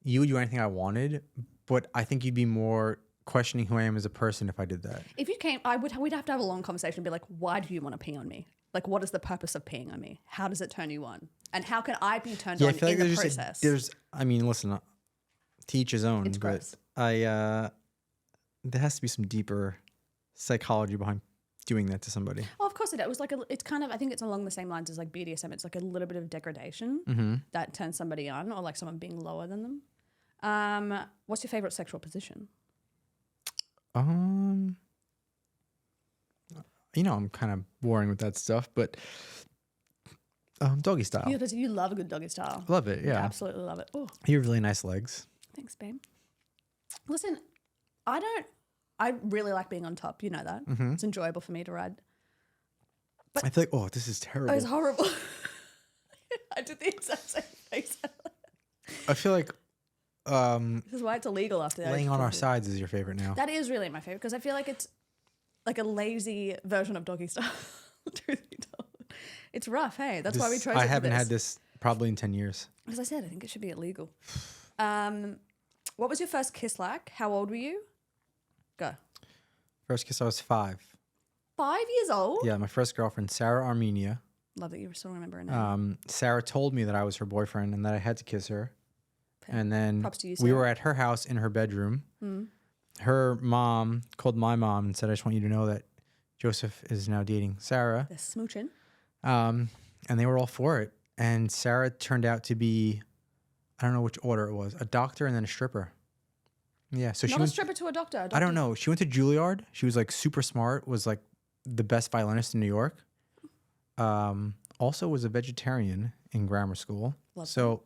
S1: you would do anything I wanted, but I think you'd be more questioning who I am as a person if I did that.
S2: If you came, we'd have to have a long conversation and be like, why do you want to pee on me? Like, what is the purpose of peeing on me? How does it turn you on? And how can I be turned on
S1: I feel like
S2: in the process?
S1: I mean, listen, to each his own,
S2: It's
S1: but
S2: gross.
S1: there has to be some deeper psychology behind doing that to somebody.
S2: Oh, of course it is. It was like it's kind of, I think it's along the same lines as like BDSM. It's like a little bit of degradation that turns somebody on, or like someone being lower than them. What's your favorite sexual position?
S1: You know, I'm kind of boring with that stuff, but doggy style.
S2: You love a good doggy style.
S1: Love it, yeah.
S2: Absolutely love it. Oh,
S1: You have really nice legs.
S2: thanks, babe. Listen, I really like being on top. You know that. It's enjoyable for me to ride.
S1: I feel like, this is terrible.
S2: Oh, it's horrible. I did the exact same face.
S1: I feel like
S2: This is why it's illegal after that.
S1: laying on our sides is your favorite now.
S2: That is really my favorite because I feel like it's like a lazy version of doggy style. Truth be told, it's rough. Hey, that's why we chose.
S1: I
S2: it
S1: haven't
S2: for
S1: had this probably in 10 years.
S2: As I said, I think it should be illegal. What was your first kiss like? How old were you? Go.
S1: First kiss, I was 5.
S2: 5 years old?
S1: Yeah, my first girlfriend, Sarah Armenia.
S2: Love that you still remember her name.
S1: Sarah told me that I was her boyfriend and that I had to kiss her. And then
S2: Props to you,
S1: we
S2: Sarah.
S1: were at her house in her bedroom. Her mom called my mom and said, I just want you to know that Joseph is now dating Sarah.
S2: They're smooching.
S1: And they were all for it. And Sarah turned out to be, I don't know which order it was, a doctor and then a stripper. Yeah, so
S2: Not
S1: she
S2: a
S1: went,
S2: stripper to a doctor.
S1: I don't know. She went to Juilliard. She was like super smart, was like the best violinist in New York. Also was a vegetarian in grammar school. So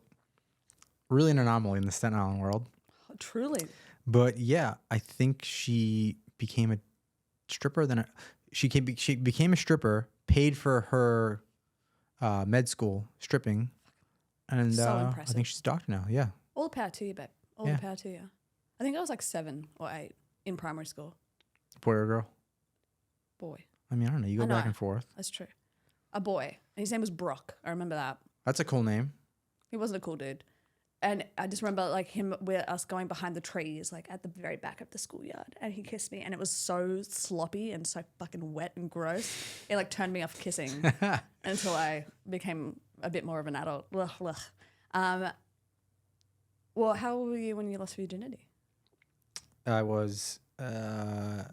S1: really an anomaly in the Staten Island world.
S2: Truly.
S1: But yeah, I think she became a stripper. She became a stripper, paid for her med school stripping. And
S2: So
S1: I
S2: impressive.
S1: think she's a doctor now. Yeah.
S2: All the power to you, babe. All the power to you. I think I was like 7 or 8. in primary school?
S1: Boy or girl?
S2: Boy.
S1: I mean, I don't know. You go
S2: I know.
S1: back and forth.
S2: That's true. A boy. And his name was Brock. I remember that.
S1: That's a cool name.
S2: He wasn't a cool dude. And I just remember like him with us going behind the trees, like at the very back of the schoolyard. And he kissed me and it was so sloppy and so fucking wet and gross. It like turned me off kissing until I became a bit more of an adult. Ugh, ugh. Well, how old were you when you lost virginity?
S1: I was the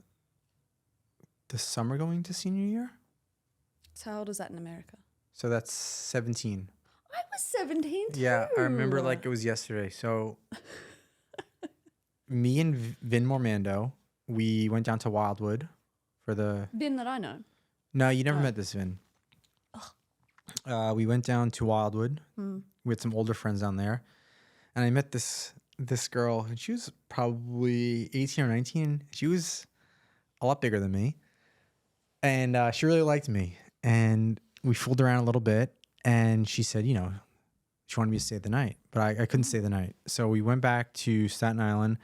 S1: summer going to senior year.
S2: So how old is that in America?
S1: So that's 17.
S2: I was 17 too.
S1: Yeah, I remember like it was yesterday. So me and Vin Mormando, we went down to Wildwood for the...
S2: Vin that I know.
S1: No, you never met this Vin. We went down to Wildwood with some older friends down there. And I met this girl, and she was probably 18 or 19. She was a lot bigger than me. And she really liked me. And we fooled around a little bit. And she said, you know, she wanted me to stay the night. But I couldn't stay the night. So we went back to Staten Island.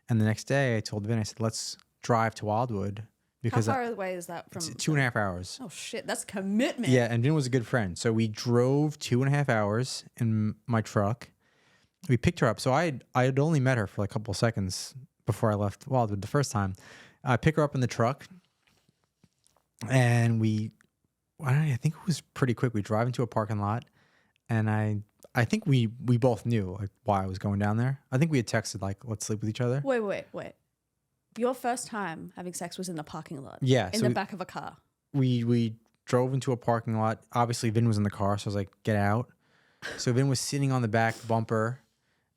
S1: And the next day, I told Vin, I said, let's drive to Wildwood. Because
S2: how far away is that from?
S1: It's 2.5 hours.
S2: Oh, shit. That's commitment.
S1: Yeah, and Vin was a good friend. So we drove 2.5 hours in my truck. We picked her up. So I had only met her for like a couple of seconds before I left Wildwood the first time. I pick her up in the truck. And I think it was pretty quick. We drive into a parking lot, and I think we both knew like why I was going down there. I think we had texted like, let's sleep with each other.
S2: Wait. Your first time having sex was in the parking lot.
S1: Yeah.
S2: In the back of a car.
S1: We drove into a parking lot. Obviously, Vin was in the car, so I was like, get out. So Vin was sitting on the back bumper.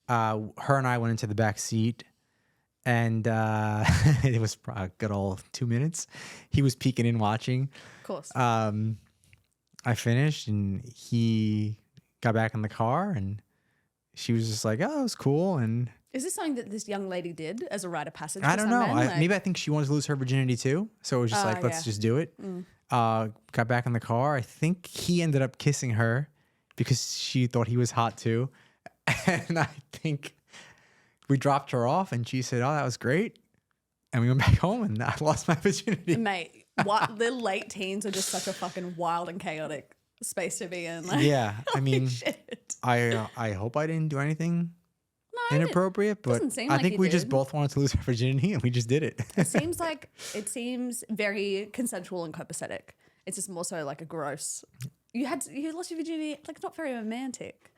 S1: Her and I went into the back seat. And it was a good old 2 minutes. He was peeking in watching.
S2: Of course.
S1: I finished and he got back in the car and she was just like, oh, it was cool. And
S2: is this something that this young lady did as a rite of passage?
S1: I don't know. Maybe I think she wanted to lose her virginity too. So it was just like, let's just do it. Got back in the car. I think he ended up kissing her because she thought he was hot too. And I think we dropped her off and she said, oh, that was great. And we went back home and I lost my virginity.
S2: Mate, the late teens are just such a fucking wild and chaotic space to be in. Like,
S1: yeah. I mean,
S2: shit.
S1: I hope I didn't do anything inappropriate, but I think we just both wanted to lose our virginity and we just did it.
S2: It seems very consensual and copacetic. It's just more so like a gross. You lost your virginity, like not very romantic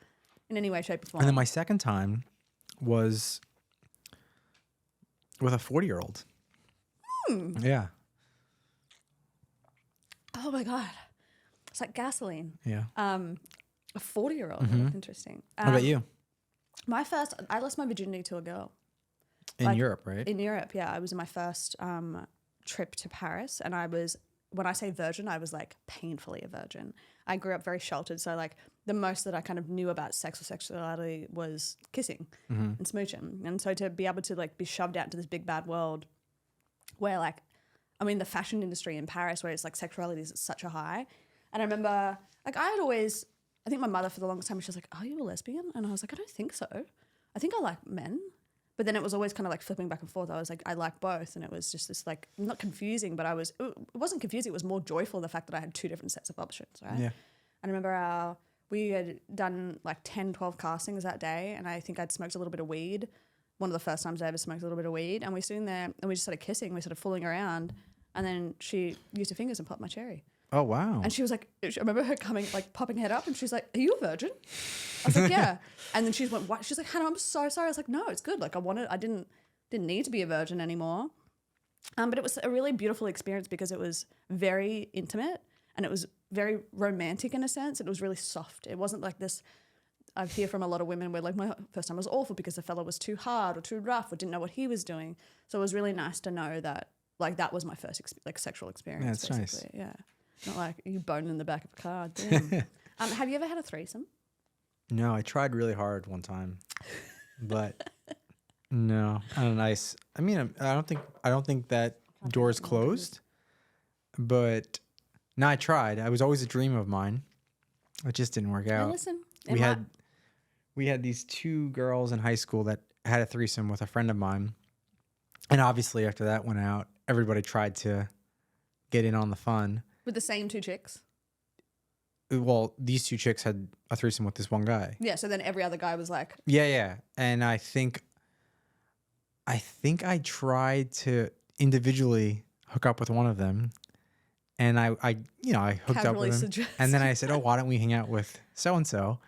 S2: in any way, shape, or form.
S1: And then my second time was with a 40-year-old. Yeah.
S2: Oh my God. It's like gasoline.
S1: Yeah.
S2: A 40-year-old. Interesting.
S1: What about you?
S2: I lost my virginity to a girl.
S1: In Europe, right?
S2: In Europe, yeah. I was in my first trip to Paris, and when I say virgin, I was like painfully a virgin. I grew up very sheltered, so like the most that I kind of knew about sex or sexuality was kissing and smooching. And so to be able to like be shoved out into this big bad world where like, I mean, the fashion industry in Paris where it's like sexuality is at such a high. And I remember like I think my mother for the longest time, she was like, are you a lesbian? And I was like, I don't think so. I think I like men. But then it was always kind of like flipping back and forth. I was like, I like both. And it was just this like, not confusing, but it wasn't confusing. It was more joyful, the fact that I had two different sets of options, right? Yeah. And I remember we had done like 10, 12 castings that day. And I think I'd smoked a little bit of weed. One of the first times I ever smoked a little bit of weed. And we were sitting there and we just started kissing. We started fooling around. And then she used her fingers and popped my cherry.
S1: Oh, wow.
S2: And she was like, I remember her popping her head up and she's like, are you a virgin? I was like, yeah. And then she went, what? She's like, Hannah, I'm so sorry. I was like, no, it's good. Like I didn't need to be a virgin anymore. But it was a really beautiful experience because it was very intimate and it was very romantic in a sense. It was really soft. It wasn't like this. I hear from a lot of women where like my first time was awful because the fella was too hard or too rough or didn't know what he was doing. So it was really nice to know that like that was my first sexual experience.
S1: Yeah, that's
S2: basically. Nice. Yeah. Not like you boning in the back of a car. Damn. Have you ever had a threesome?
S1: No, I tried really hard one time, but no, nice. I mean, I don't think that door is closed, but no, I tried. It was always a dream of mine. It just didn't work out.
S2: Listen,
S1: we had these two girls in high school that had a threesome with a friend of mine, And obviously after that went out, everybody tried to get in on the fun.
S2: With the same two chicks?
S1: Well, these two chicks had a threesome with this one guy.
S2: Yeah, so then every other guy was like...
S1: Yeah. And I think I tried to individually hook up with one of them. And I hooked up with him. And then I said, oh, why don't we hang out with so-and-so?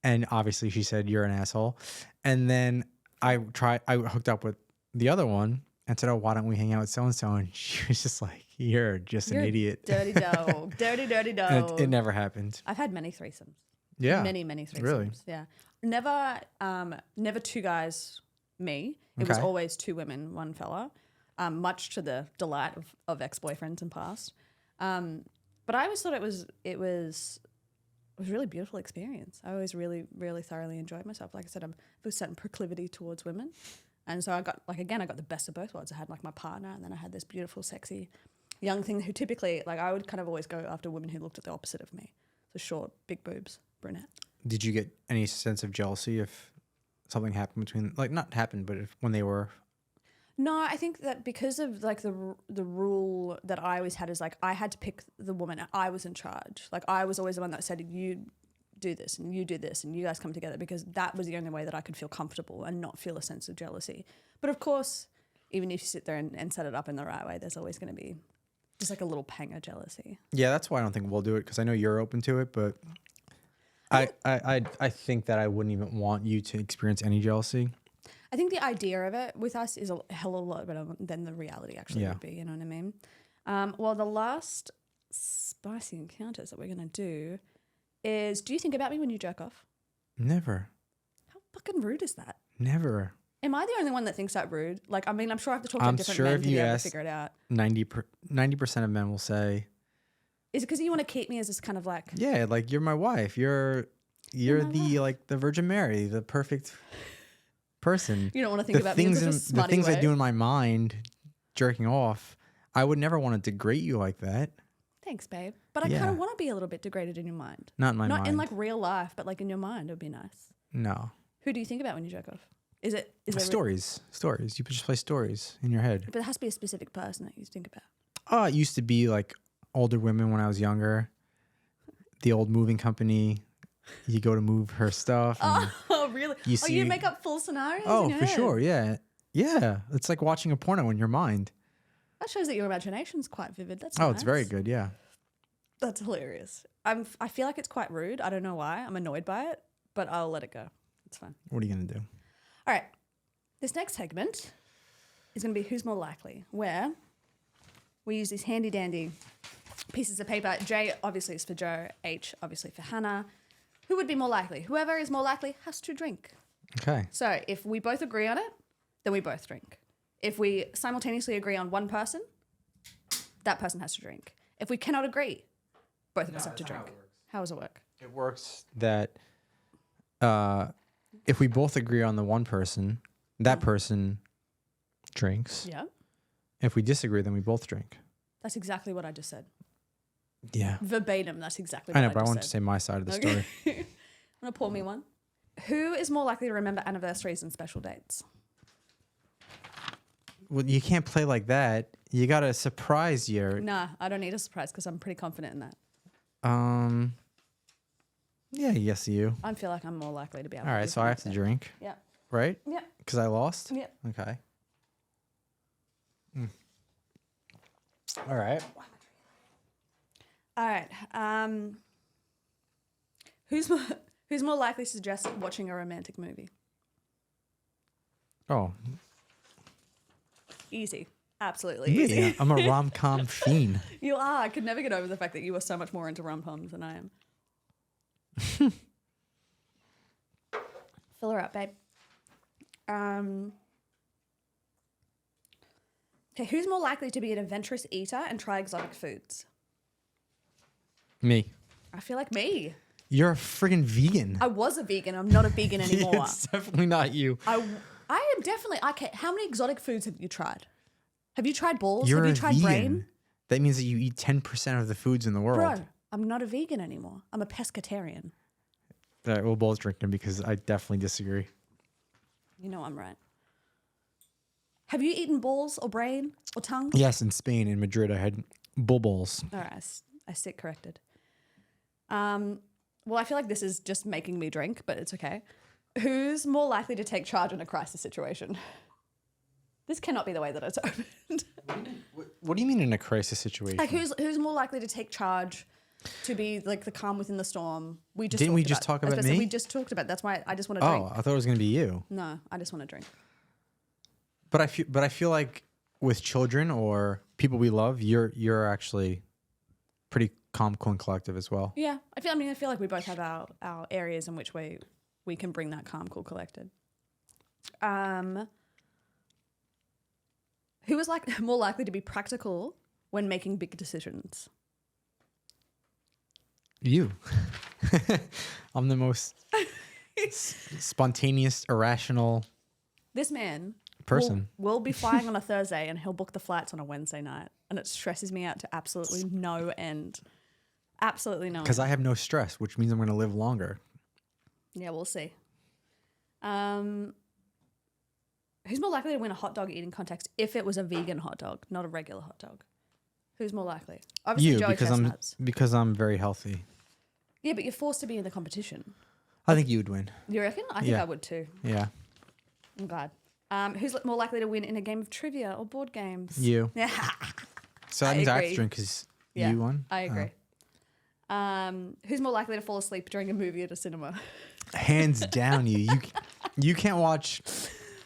S1: And obviously she said, you're an asshole. And then I hooked up with the other one and said, oh, why don't we hang out with so-and-so? And she was just like, you're an idiot.
S2: Dirty dog. Dirty dog.
S1: It never happened.
S2: I've had many threesomes.
S1: Yeah.
S2: Many threesomes.
S1: Really?
S2: Yeah. Never two guys, me. It was always two women, one fella, much to the delight of ex-boyfriends in past. But I always thought it was a really beautiful experience. I always really, really thoroughly enjoyed myself. Like I said, I have a certain proclivity towards women. And so I got the best of both worlds. I had like my partner, and then I had this beautiful, sexy young thing who typically, like, I would kind of always go after women who looked at the opposite of me. So short, big boobs, brunette.
S1: Did you get any sense of jealousy if something happened between, like, not happened, but when they were...
S2: No, I think that because of like the rule that I always had is like I had to pick the woman. I was in charge. Like I was always the one that said, you do this and you do this and you guys come together, because that was the only way that I could feel comfortable and not feel a sense of jealousy. But of course, even if you sit there and set it up in the right way, there's always going to be just like a little pang of jealousy.
S1: Yeah, that's why I don't think we'll do it, because I know you're open to it, but I think that I wouldn't even want you to experience any jealousy.
S2: I think the idea of it with us is a hell of a lot better than the reality actually would be, you know what I mean? Well, the last spicy encounters that we're going to do is, do you think about me when you jerk off?
S1: Never.
S2: How fucking rude is that?
S1: Never.
S2: Am I the only one that thinks that rude? Like, I mean, I'm sure I have to talk to different men to be able to figure it out.
S1: 90% of men will say...
S2: Is it because you want to keep me as this kind of like...
S1: Yeah, like, you're my wife. You're the, like, the Virgin Mary, the perfect... person.
S2: You don't want to think about me in such a smutty
S1: the things
S2: way.
S1: I do in my mind, jerking off, I would never want to degrade you like that.
S2: Thanks, babe. But I kind of want to be a little bit degraded in your mind.
S1: Not in my mind.
S2: Not in like real life, but like in your mind, it would be nice.
S1: No.
S2: Who do you think about when you jerk off? Is it
S1: stories? Stories. You just play stories in your head.
S2: But it has to be a specific person that you think about.
S1: Oh, it used to be like older women when I was younger. The old moving company. You go to move her stuff.
S2: Oh, really? You make up full scenarios?
S1: Oh, for sure. Yeah. Yeah. It's like watching a porno in your mind.
S2: That shows that your imagination's quite vivid. That's
S1: nice.
S2: Nice.
S1: It's very good. Yeah.
S2: That's hilarious. I feel like it's quite rude. I don't know why. I'm annoyed by it, but I'll let it go. It's fine.
S1: What are you going to do?
S2: All right. This next segment is going to be Who's More Likely, where we use these handy dandy pieces of paper. J obviously is for Joe. H obviously for Hannah. Who would be more likely? Whoever is more likely has to drink.
S1: Okay.
S2: So if we both agree on it, then we both drink. If we simultaneously agree on one person, that person has to drink. If we cannot agree, both of us have to drink. How does it work?
S1: It works that if we both agree on the one person, that person drinks.
S2: Yeah. If
S1: we disagree, then we both drink.
S2: That's exactly what I just said.
S1: Yeah.
S2: Verbatim, that's exactly what I just said.
S1: I know, but I want to say my side of the story.
S2: I'm going to pour me one. Who is more likely to remember anniversaries and special dates?
S1: Well, you can't play like that. You got to surprise your...
S2: Nah, I don't need a surprise because I'm pretty confident in that.
S1: Yeah, yes, you.
S2: I feel like I'm more likely to be able
S1: to. All right, so I have to drink.
S2: Yeah.
S1: Right?
S2: Yeah.
S1: Because I lost?
S2: Yeah.
S1: Okay. All right.
S2: All right. Who's more likely to suggest watching a romantic movie?
S1: Oh.
S2: Easy. Absolutely easy.
S1: Yeah, I'm a rom-com fiend.
S2: You are. I could never get over the fact that you are so much more into rom-coms than I am. Fill her up, babe. Okay, who's more likely to be an adventurous eater and try exotic foods?
S1: Me.
S2: I feel like me.
S1: You're a friggin' vegan.
S2: I was a vegan. I'm not a vegan anymore.
S1: It's definitely not you.
S2: I am definitely... Okay, how many exotic foods have you tried? Have you tried balls?
S1: You're
S2: have you tried
S1: vegan.
S2: brain?
S1: That means that you eat 10% of the foods in the world.
S2: Bro, I'm not a vegan anymore. I'm a pescatarian.
S1: All right, we'll both drink them because I definitely disagree.
S2: You know I'm right. Have you eaten balls or brain or tongue?
S1: Yes, in Spain, in Madrid, I had bull balls.
S2: All right, I sit corrected. Well, I feel like this is just making me drink, but it's okay. Who's more likely to take charge in a crisis situation? This cannot be the way that it's opened.
S1: What do you mean in a crisis situation?
S2: Like, who's more likely to take charge, to be like the calm within the storm?
S1: Didn't we just talk about me?
S2: We just talked about. That's why I just want to drink.
S1: Oh, I thought it was going to be you.
S2: No, I just want to drink.
S1: But I feel like with children or people we love, you're actually pretty calm, cool, and collective as well.
S2: Yeah, I feel like we both have our areas in which we can bring that calm, cool, collected. Who is like more likely to be practical when making big decisions?
S1: You. I'm the most spontaneous, irrational
S2: This man
S1: person.
S2: will be flying on a Thursday and he'll book the flights on a Wednesday night, and it stresses me out to absolutely no end. Absolutely no end.
S1: Because I have no stress, which means I'm going to live longer.
S2: Yeah, we'll see. Who's more likely to win a hot dog eating contest if it was a vegan hot dog, not a regular hot dog? Who's more likely? Obviously,
S1: You,
S2: Joey Chestnuts.
S1: because I'm very healthy.
S2: Yeah, but you're forced to be in the competition.
S1: I think you would win.
S2: You reckon? I think
S1: Yeah.
S2: I would too.
S1: Yeah.
S2: I'm glad. Who's more likely to win in a game of trivia or board games?
S1: You.
S2: Yeah,
S1: So that
S2: I
S1: means I have
S2: agree.
S1: to drink because
S2: Yeah,
S1: you won.
S2: I agree. Who's more likely to fall asleep during a movie at a cinema?
S1: Hands down, you can't watch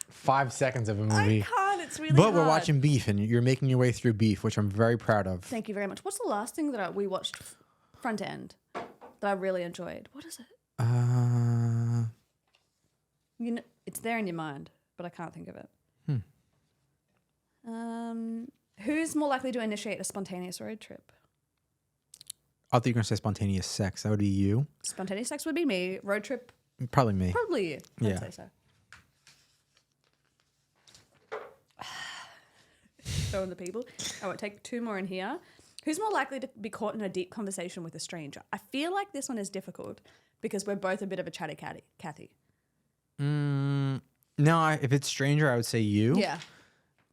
S1: 5 seconds of a movie.
S2: I can't. It's really
S1: But we're
S2: hard.
S1: watching Beef, and you're making your way through Beef, which I'm very proud of.
S2: Thank you very much. What's the last thing that we watched front end that I really enjoyed? What is it? You know, it's there in your mind, but I can't think of it. Who's more likely to initiate a spontaneous road trip?
S1: I thought you were going to say spontaneous sex. That would be you.
S2: Spontaneous sex would be me. Road trip,
S1: Probably me.
S2: probably you. I'd
S1: Yeah.
S2: say so. Showing the people. I won't take two more in here. Who's more likely to be caught in a deep conversation with a stranger? I feel like this one is difficult because we're both a bit of a chatty Cathy.
S1: No, if it's stranger, I would say you.
S2: Yeah.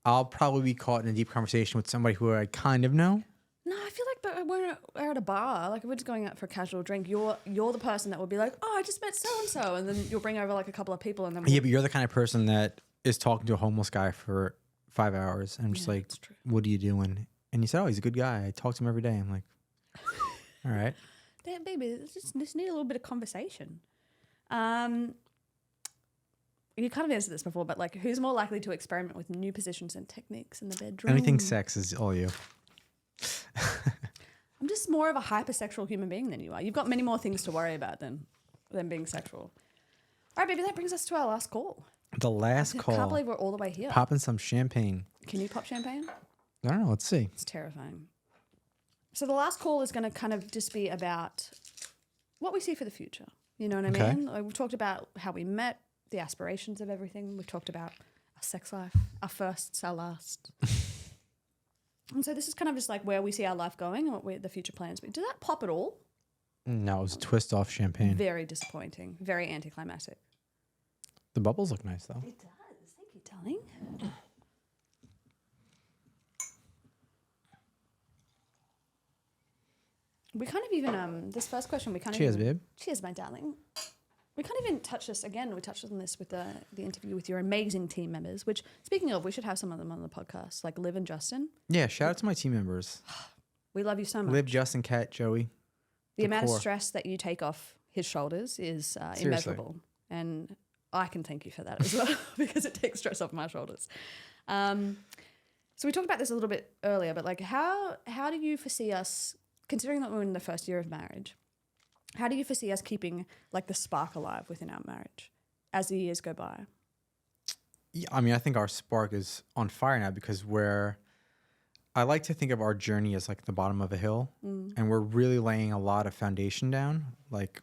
S1: I'll probably be caught in a deep conversation with somebody who I kind of know.
S2: No, I feel like but we're at a bar. Like if we're just going out for a casual drink, you're the person that would be like, oh, I just met so and so, and then you'll bring over like a couple of people, and then
S1: Yeah, but you're the kind of person that is talking to a homeless guy for 5 hours, and I'm just like,
S2: that's true.
S1: what are you doing? And you said, oh, he's a good guy. I talk to him every day. I'm like, all right.
S2: Damn, baby, just need a little bit of conversation. You kind of answered this before, but like, who's more likely to experiment with new positions and techniques in the bedroom?
S1: Anything sex is all you.
S2: I'm just more of a hypersexual human being than you are. You've got many more things to worry about than being sexual. All right, baby, that brings us to our last call.
S1: The last
S2: I
S1: call.
S2: can't believe we're all the way here.
S1: Popping some champagne.
S2: Can you pop champagne?
S1: I don't know. Let's see.
S2: It's terrifying. So the last call is going to kind of just be about what we see for the future. You know what I
S1: Okay.
S2: mean? Like, we've talked about how we met, the aspirations of everything. We've talked about our sex life, our firsts, our lasts. And so this is kind of just like where we see our life going and what the future plans be. Did that pop at all?
S1: No, it was a twist off champagne.
S2: Very disappointing. Very anticlimactic.
S1: The bubbles look nice, though.
S2: It does. Thank you, darling. We kind of even, this first question, we kind of
S1: Cheers,
S2: even,
S1: babe.
S2: Cheers, my darling. We can't even touch this again. We touched on this with the interview with your amazing team members, which, speaking of, we should have some of them on the podcast, like Liv and Justin.
S1: Yeah, shout out to my team members.
S2: We love you so much.
S1: Liv, Justin, Kat, Joey.
S2: The amount
S1: core.
S2: of stress that you take off his shoulders is
S1: Seriously.
S2: immeasurable. And I can thank you for that as well because it takes stress off my shoulders. So we talked about this a little bit earlier, but like how do you foresee us, considering that we're in the first year of marriage, how do you foresee us keeping like the spark alive within our marriage as the years go by?
S1: Yeah, I mean, I think our spark is on fire now because I like to think of our journey as like the bottom of a hill, and we're really laying a lot of foundation down. Like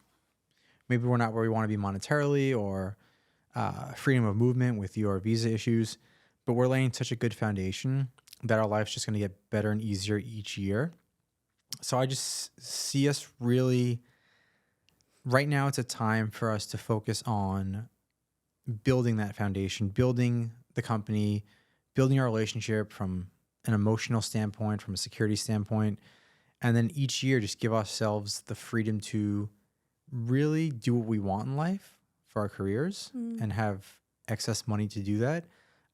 S1: maybe we're not where we want to be monetarily or freedom of movement with your visa issues, but we're laying such a good foundation that our life's just going to get better and easier each year. So I just see us really, right now it's a time for us to focus on building that foundation, building the company, building our relationship from an emotional standpoint, from a security standpoint. And then each year, just give ourselves the freedom to really do what we want in life for our careers and have excess money to do that.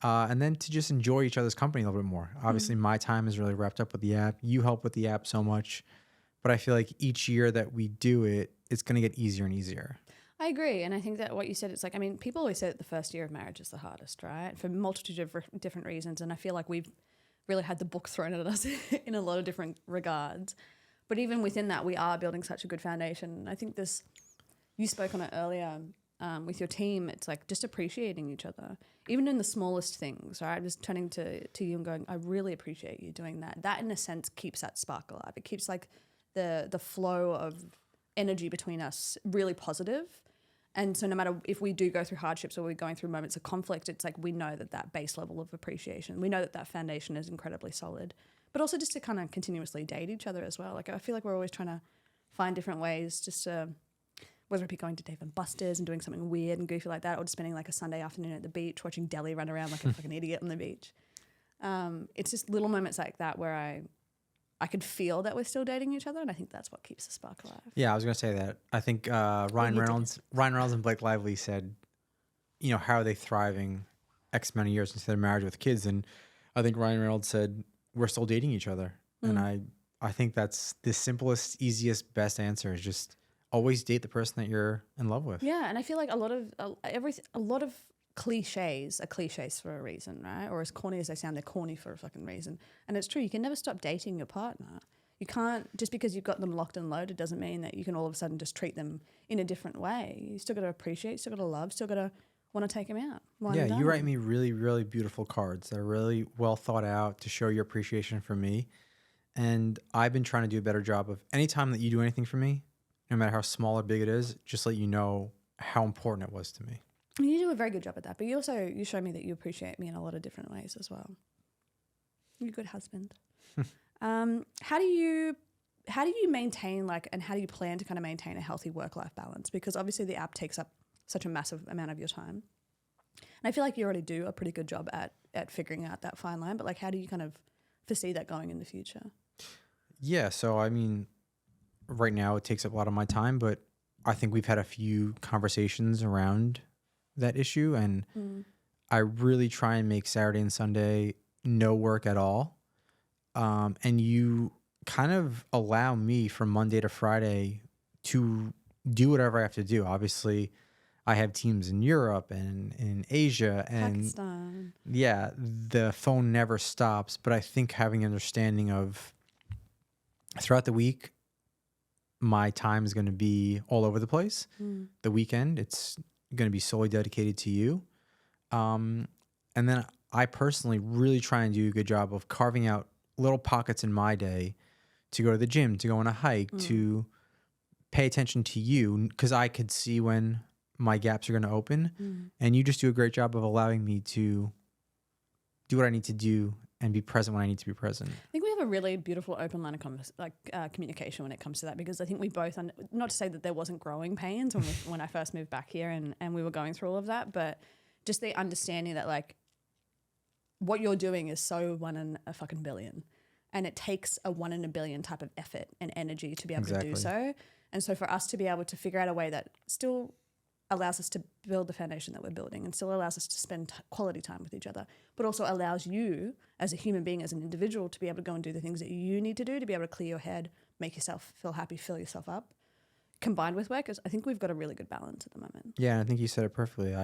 S1: And then to just enjoy each other's company a little bit more. Obviously, my time is really wrapped up with the app. You help with the app so much. But I feel like each year that we do it, it's going to get easier and easier.
S2: I agree. And I think that what you said, it's like, I mean, people always say that the first year of marriage is the hardest, right? For a multitude of different reasons. And I feel like we've really had the book thrown at us in a lot of different regards. But even within that, we are building such a good foundation. And I think this, you spoke on it earlier with your team, it's like just appreciating each other, even in the smallest things, right? Just turning to you and going, I really appreciate you doing that. That in a sense keeps that spark alive. It keeps like the flow of energy between us really positive. And so no matter if we do go through hardships or we're going through moments of conflict, it's like we know that base level of appreciation, we know that foundation is incredibly solid. But also just to kind of continuously date each other as well. Like I feel like we're always trying to find different ways just to, whether it be going to Dave and Buster's and doing something weird and goofy like that, or just spending like a Sunday afternoon at the beach watching Deli run around like a fucking idiot on the beach. It's just little moments like that where I could feel that we're still dating each other, and I think that's what keeps the spark alive.
S1: Yeah, I was gonna say that. I think Ryan Reynolds and Blake Lively said, you know, how are they thriving X amount of years into their marriage with kids? And I think Ryan Reynolds said, we're still dating each other. And I think that's the simplest, easiest, best answer is just always date the person that you're in love with.
S2: Yeah, and I feel like a lot of cliches are cliches for a reason, right? Or as corny as they sound, they're corny for a fucking reason. And it's true, you can never stop dating your partner. You can't, just because you've got them locked and loaded doesn't mean that you can all of a sudden just treat them in a different way. You still got to appreciate, still got to love, still got to want to take them out.
S1: Yeah, you write me really, really beautiful cards that are really well thought out to show your appreciation for me. And I've been trying to do a better job of anytime that you do anything for me, no matter how small or big it is, just let you know how important it was to me.
S2: You do a very good job at that, but you show me that you appreciate me in a lot of different ways as well. You're a good husband. How do you maintain and how do you plan to kind of maintain a healthy work-life balance? Because obviously the app takes up such a massive amount of your time. And I feel like you already do a pretty good job at figuring out that fine line, but like how do you kind of foresee that going in the future?
S1: Yeah, so I mean, right now it takes up a lot of my time, but I think we've had a few conversations around that issue, and I really try and make Saturday and Sunday no work at all. And you kind of allow me from Monday to Friday to do whatever I have to do. Obviously, I have teams in Europe and in Asia and
S2: Pakistan.
S1: Yeah, the phone never stops. But I think having an understanding of throughout the week, my time is going to be all over the place. The weekend, it's going to be solely dedicated to you. And then I personally really try and do a good job of carving out little pockets in my day to go to the gym, to go on a hike, to pay attention to you, because I could see when my gaps are going to open. And you just do a great job of allowing me to do what I need to do and be present when I need to be present.
S2: I think we have a really beautiful open line of communication when it comes to that, because I think we both, not to say that there wasn't growing pains when I first moved back here and we were going through all of that, but just the understanding that like what you're doing is so 1 in a fucking billion, and it takes a 1 in a billion type of effort and energy to be able to do so. And so for us to be able to figure out a way that still allows us to build the foundation that we're building and still allows us to spend quality time with each other, but also allows you as a human being, as an individual, to be able to go and do the things that you need to do to be able to clear your head, make yourself feel happy, fill yourself up, combined with work, I think we've got a really good balance at the moment.
S1: Yeah, and I think you said it perfectly.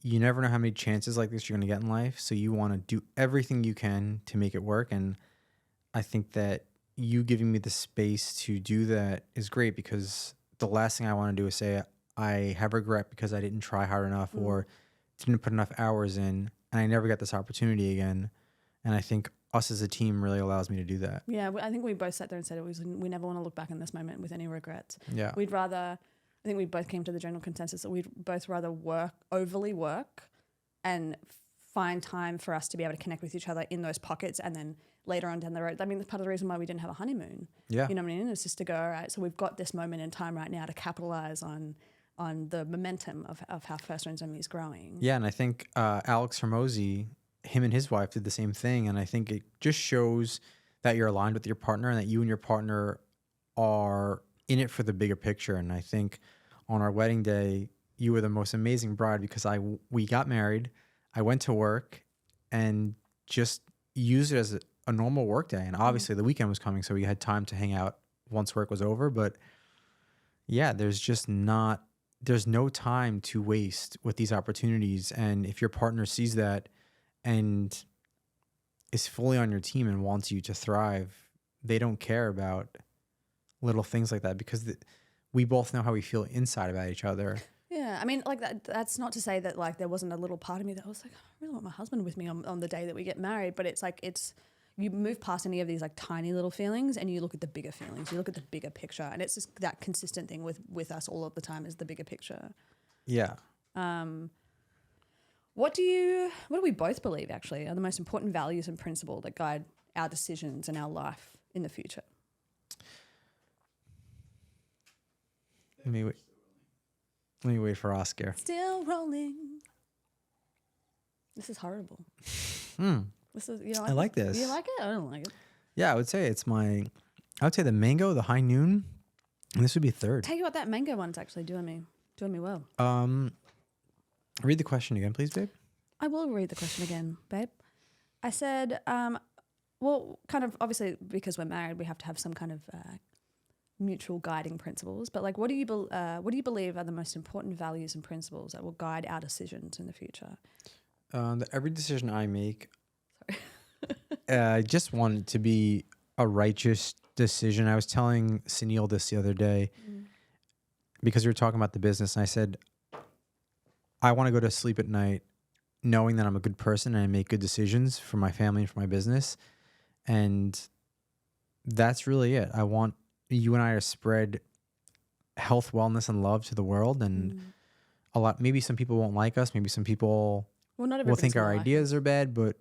S1: You never know how many chances like this you're going to get in life, so you want to do everything you can to make it work. And I think that you giving me the space to do that is great, because the last thing I want to do is say I have regret because I didn't try hard enough or didn't put enough hours in, and I never got this opportunity again. And I think us as a team really allows me to do that.
S2: Yeah, I think we both sat there and said we never want to look back in this moment with any regrets.
S1: Yeah.
S2: I think we both came to the general consensus that we'd both rather overly work and find time for us to be able to connect with each other in those pockets, and then later on down the road. I mean, that's part of the reason why we didn't have a honeymoon.
S1: Yeah.
S2: You know what I mean? It's just to go, all right, so we've got this moment in time right now to capitalize on the momentum of how First Friends and Me is growing.
S1: Yeah, and I think Alex Hormozy him and his wife did the same thing. And I think it just shows that you're aligned with your partner and that you and your partner are in it for the bigger picture. And I think on our wedding day, you were the most amazing bride because we got married. I went to work and just used it as a normal work day. And obviously the weekend was coming, so we had time to hang out once work was over. But yeah, there's no time to waste with these opportunities. And if your partner sees that and is fully on your team and wants you to thrive, they don't care about little things like that because we both know how we feel inside about each other.
S2: Yeah, I mean, like that's not to say that like there wasn't a little part of me that was like, I really want my husband with me on the day that we get married. But it's like you move past any of these like tiny little feelings and you look at the bigger feelings. You look at the bigger picture, and it's just that consistent thing with us all of the time is the bigger picture.
S1: Yeah.
S2: What do we both believe actually are the most important values and principles that guide our decisions and our life in the future?
S1: Let me wait for Oscar.
S2: Still rolling. This is horrible. This is
S1: I like this.
S2: Do you like it? I don't like it.
S1: Yeah, I would say the mango, the high noon, and this would be third.
S2: Tell you what, that mango one's actually doing me well.
S1: Read the question again, please, babe.
S2: I will read the question again, babe. I said, well, kind of obviously because we're married, we have to have some kind of mutual guiding principles. But like, what do you believe are the most important values and principles that will guide our decisions in the future?
S1: Every decision I make, I just want it to be a righteous decision. I was telling Sunil this the other day because we were talking about the business, and I said, I want to go to sleep at night knowing that I'm a good person and I make good decisions for my family and for my business. And that's really it. I want you and I to spread health, wellness, and love to the world. And maybe some people won't like us. Maybe some people will think our ideas are bad. But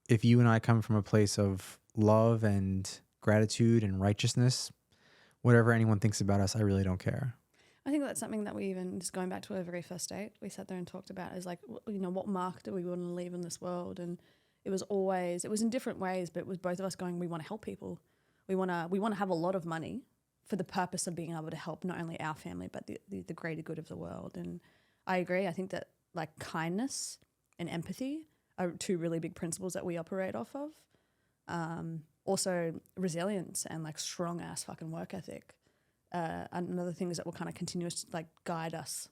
S1: if you and I come from a place of love and gratitude and righteousness, whatever anyone thinks about us, I really don't care.
S2: I think that's something that we even, just going back to our very first date, we sat there and talked about is like, what mark do we want to leave in this world? And it was in different ways, but it was both of us going, we want to help people. We want to have a lot of money for the purpose of being able to help not only our family, but the greater good of the world. And I agree. I think that like kindness and empathy are two really big principles that we operate off of. Also resilience and like strong ass fucking work ethic. Another thing is that will kind of continue to like guide us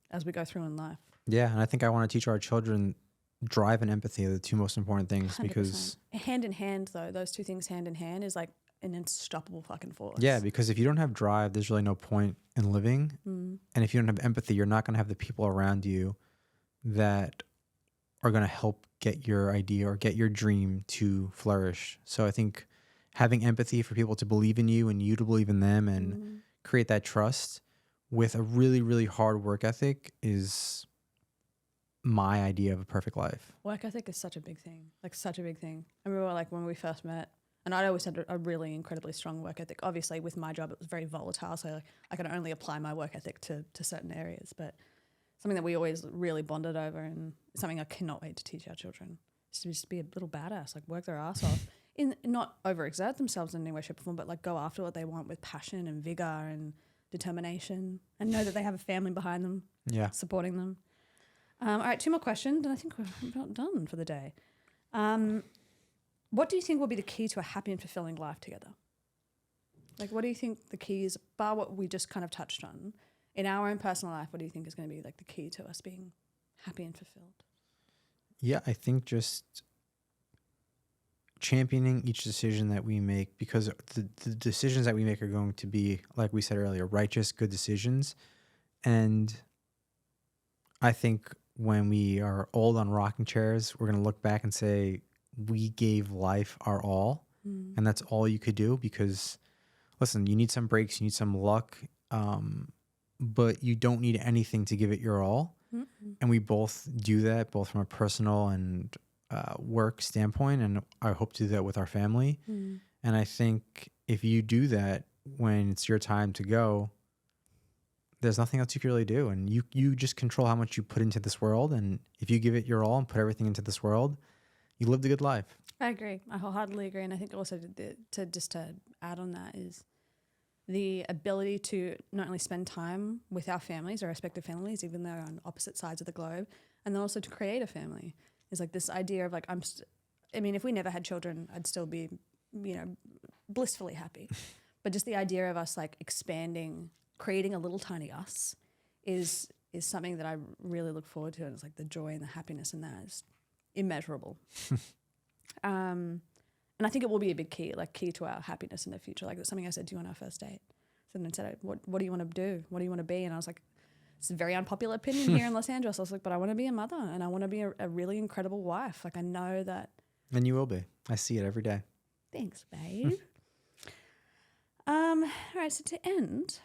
S2: as we go through in life. Yeah,
S1: and I think I want to teach our children drive and empathy are the two most important things
S2: 100%.
S1: Because
S2: hand in hand though, those two things hand in hand is like an unstoppable fucking force.
S1: Yeah, because if you don't have drive, there's really no point in living. And if you don't have empathy, you're not going to have the people around you that are going to help get your idea or get your dream to flourish. So I think having empathy for people to believe in you and you to believe in them and create that trust with a really, really hard work ethic is my idea of a perfect life.
S2: Work ethic is such a big thing, like such a big thing. I remember like when we first met, and I'd always had a really incredibly strong work ethic. Obviously with my job, it was very volatile. So like, I could only apply my work ethic to certain areas, but something that we always really bonded over and something I cannot wait to teach our children is to just be a little badass, like work their ass off. Not overexert themselves in any way, shape, or form, but like go after what they want with passion and vigor and determination, and know that they have a family behind them, supporting them. All right, 2 more questions, and I think we're about done for the day. What do you think will be the key to a happy and fulfilling life together? Like, what do you think the key is, bar what we just kind of touched on, in our own personal life? What do you think is going to be like the key to us being happy and fulfilled?
S1: Yeah, I think just championing each decision that we make, because the decisions that we make are going to be, like we said earlier, righteous, good decisions. And I think when we are old on rocking chairs, we're going to look back and say, we gave life our all. And that's all you could do, because listen, you need some breaks, you need some luck, but you don't need anything to give it your all. And we both do that, both from a personal and work standpoint, and I hope to do that with our family. And I think if you do that when it's your time to go, there's nothing else you can really do, and you just control how much you put into this world. And if you give it your all and put everything into this world, you lived a good life.
S2: I agree. I wholeheartedly agree. And I think also to add on that is the ability to not only spend time with our families, our respective families, even though on opposite sides of the globe, and then also to create a family is like this idea of like, I mean, if we never had children, I'd still be, blissfully happy. But just the idea of us like expanding, creating a little tiny us is something that I really look forward to. And it's like the joy and the happiness in that is immeasurable. And I think it will be a big key to our happiness in the future. Like that's something I said to you on our first date. So then I said, what do you want to do? What do you want to be? And I was like, it's a very unpopular opinion here in Los Angeles. I was like, but I want to be a mother and I want to be a really incredible wife. Like I know that.
S1: And you will be. I see it every day.
S2: Thanks, babe. All right. So to end,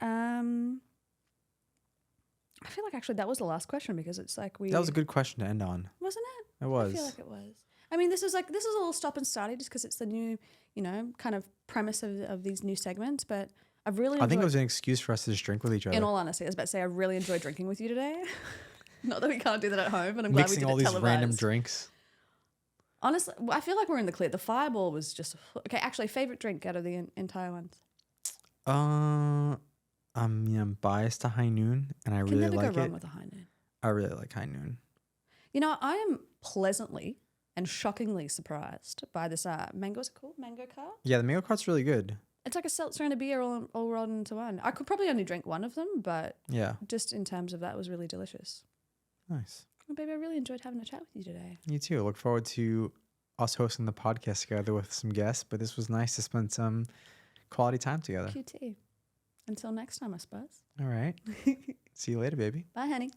S2: I feel like actually that was the last question because it's like
S1: that was a good question to end on.
S2: Wasn't it?
S1: It was.
S2: I feel like it was. I mean, this is a little stop and starty just because it's the new, kind of premise of these new segments. But I've really enjoyed,
S1: I think it was an excuse for us to just drink with each other.
S2: in all honesty, I was about to say I really enjoyed drinking with you today. Not that we can't do that at home, but I'm glad we
S1: mixing
S2: did
S1: all
S2: it
S1: these
S2: televised.
S1: random drinks.
S2: Honestly, I feel like we're in the clear. The Fireball was just okay. Actually, favorite drink out of the entire ones.
S1: I'm biased to High Noon, and I really
S2: Can never
S1: like
S2: go wrong
S1: it.
S2: with a High Noon.
S1: I really like High Noon.
S2: I am pleasantly and shockingly surprised by this mango. What's it called? Mango Car?
S1: Yeah, the mango cart's really good.
S2: It's like a seltzer and a beer all rolled into one. I could probably only drink one of them, but
S1: Yeah.
S2: just in terms of that, it was really delicious.
S1: Nice.
S2: Well, baby, I really enjoyed having a chat with you today.
S1: You too. Look forward to us hosting the podcast together with some guests, but this was nice to spend some quality time together.
S2: QT. Until next time, I suppose.
S1: All right. See you later, baby.
S2: Bye, honey.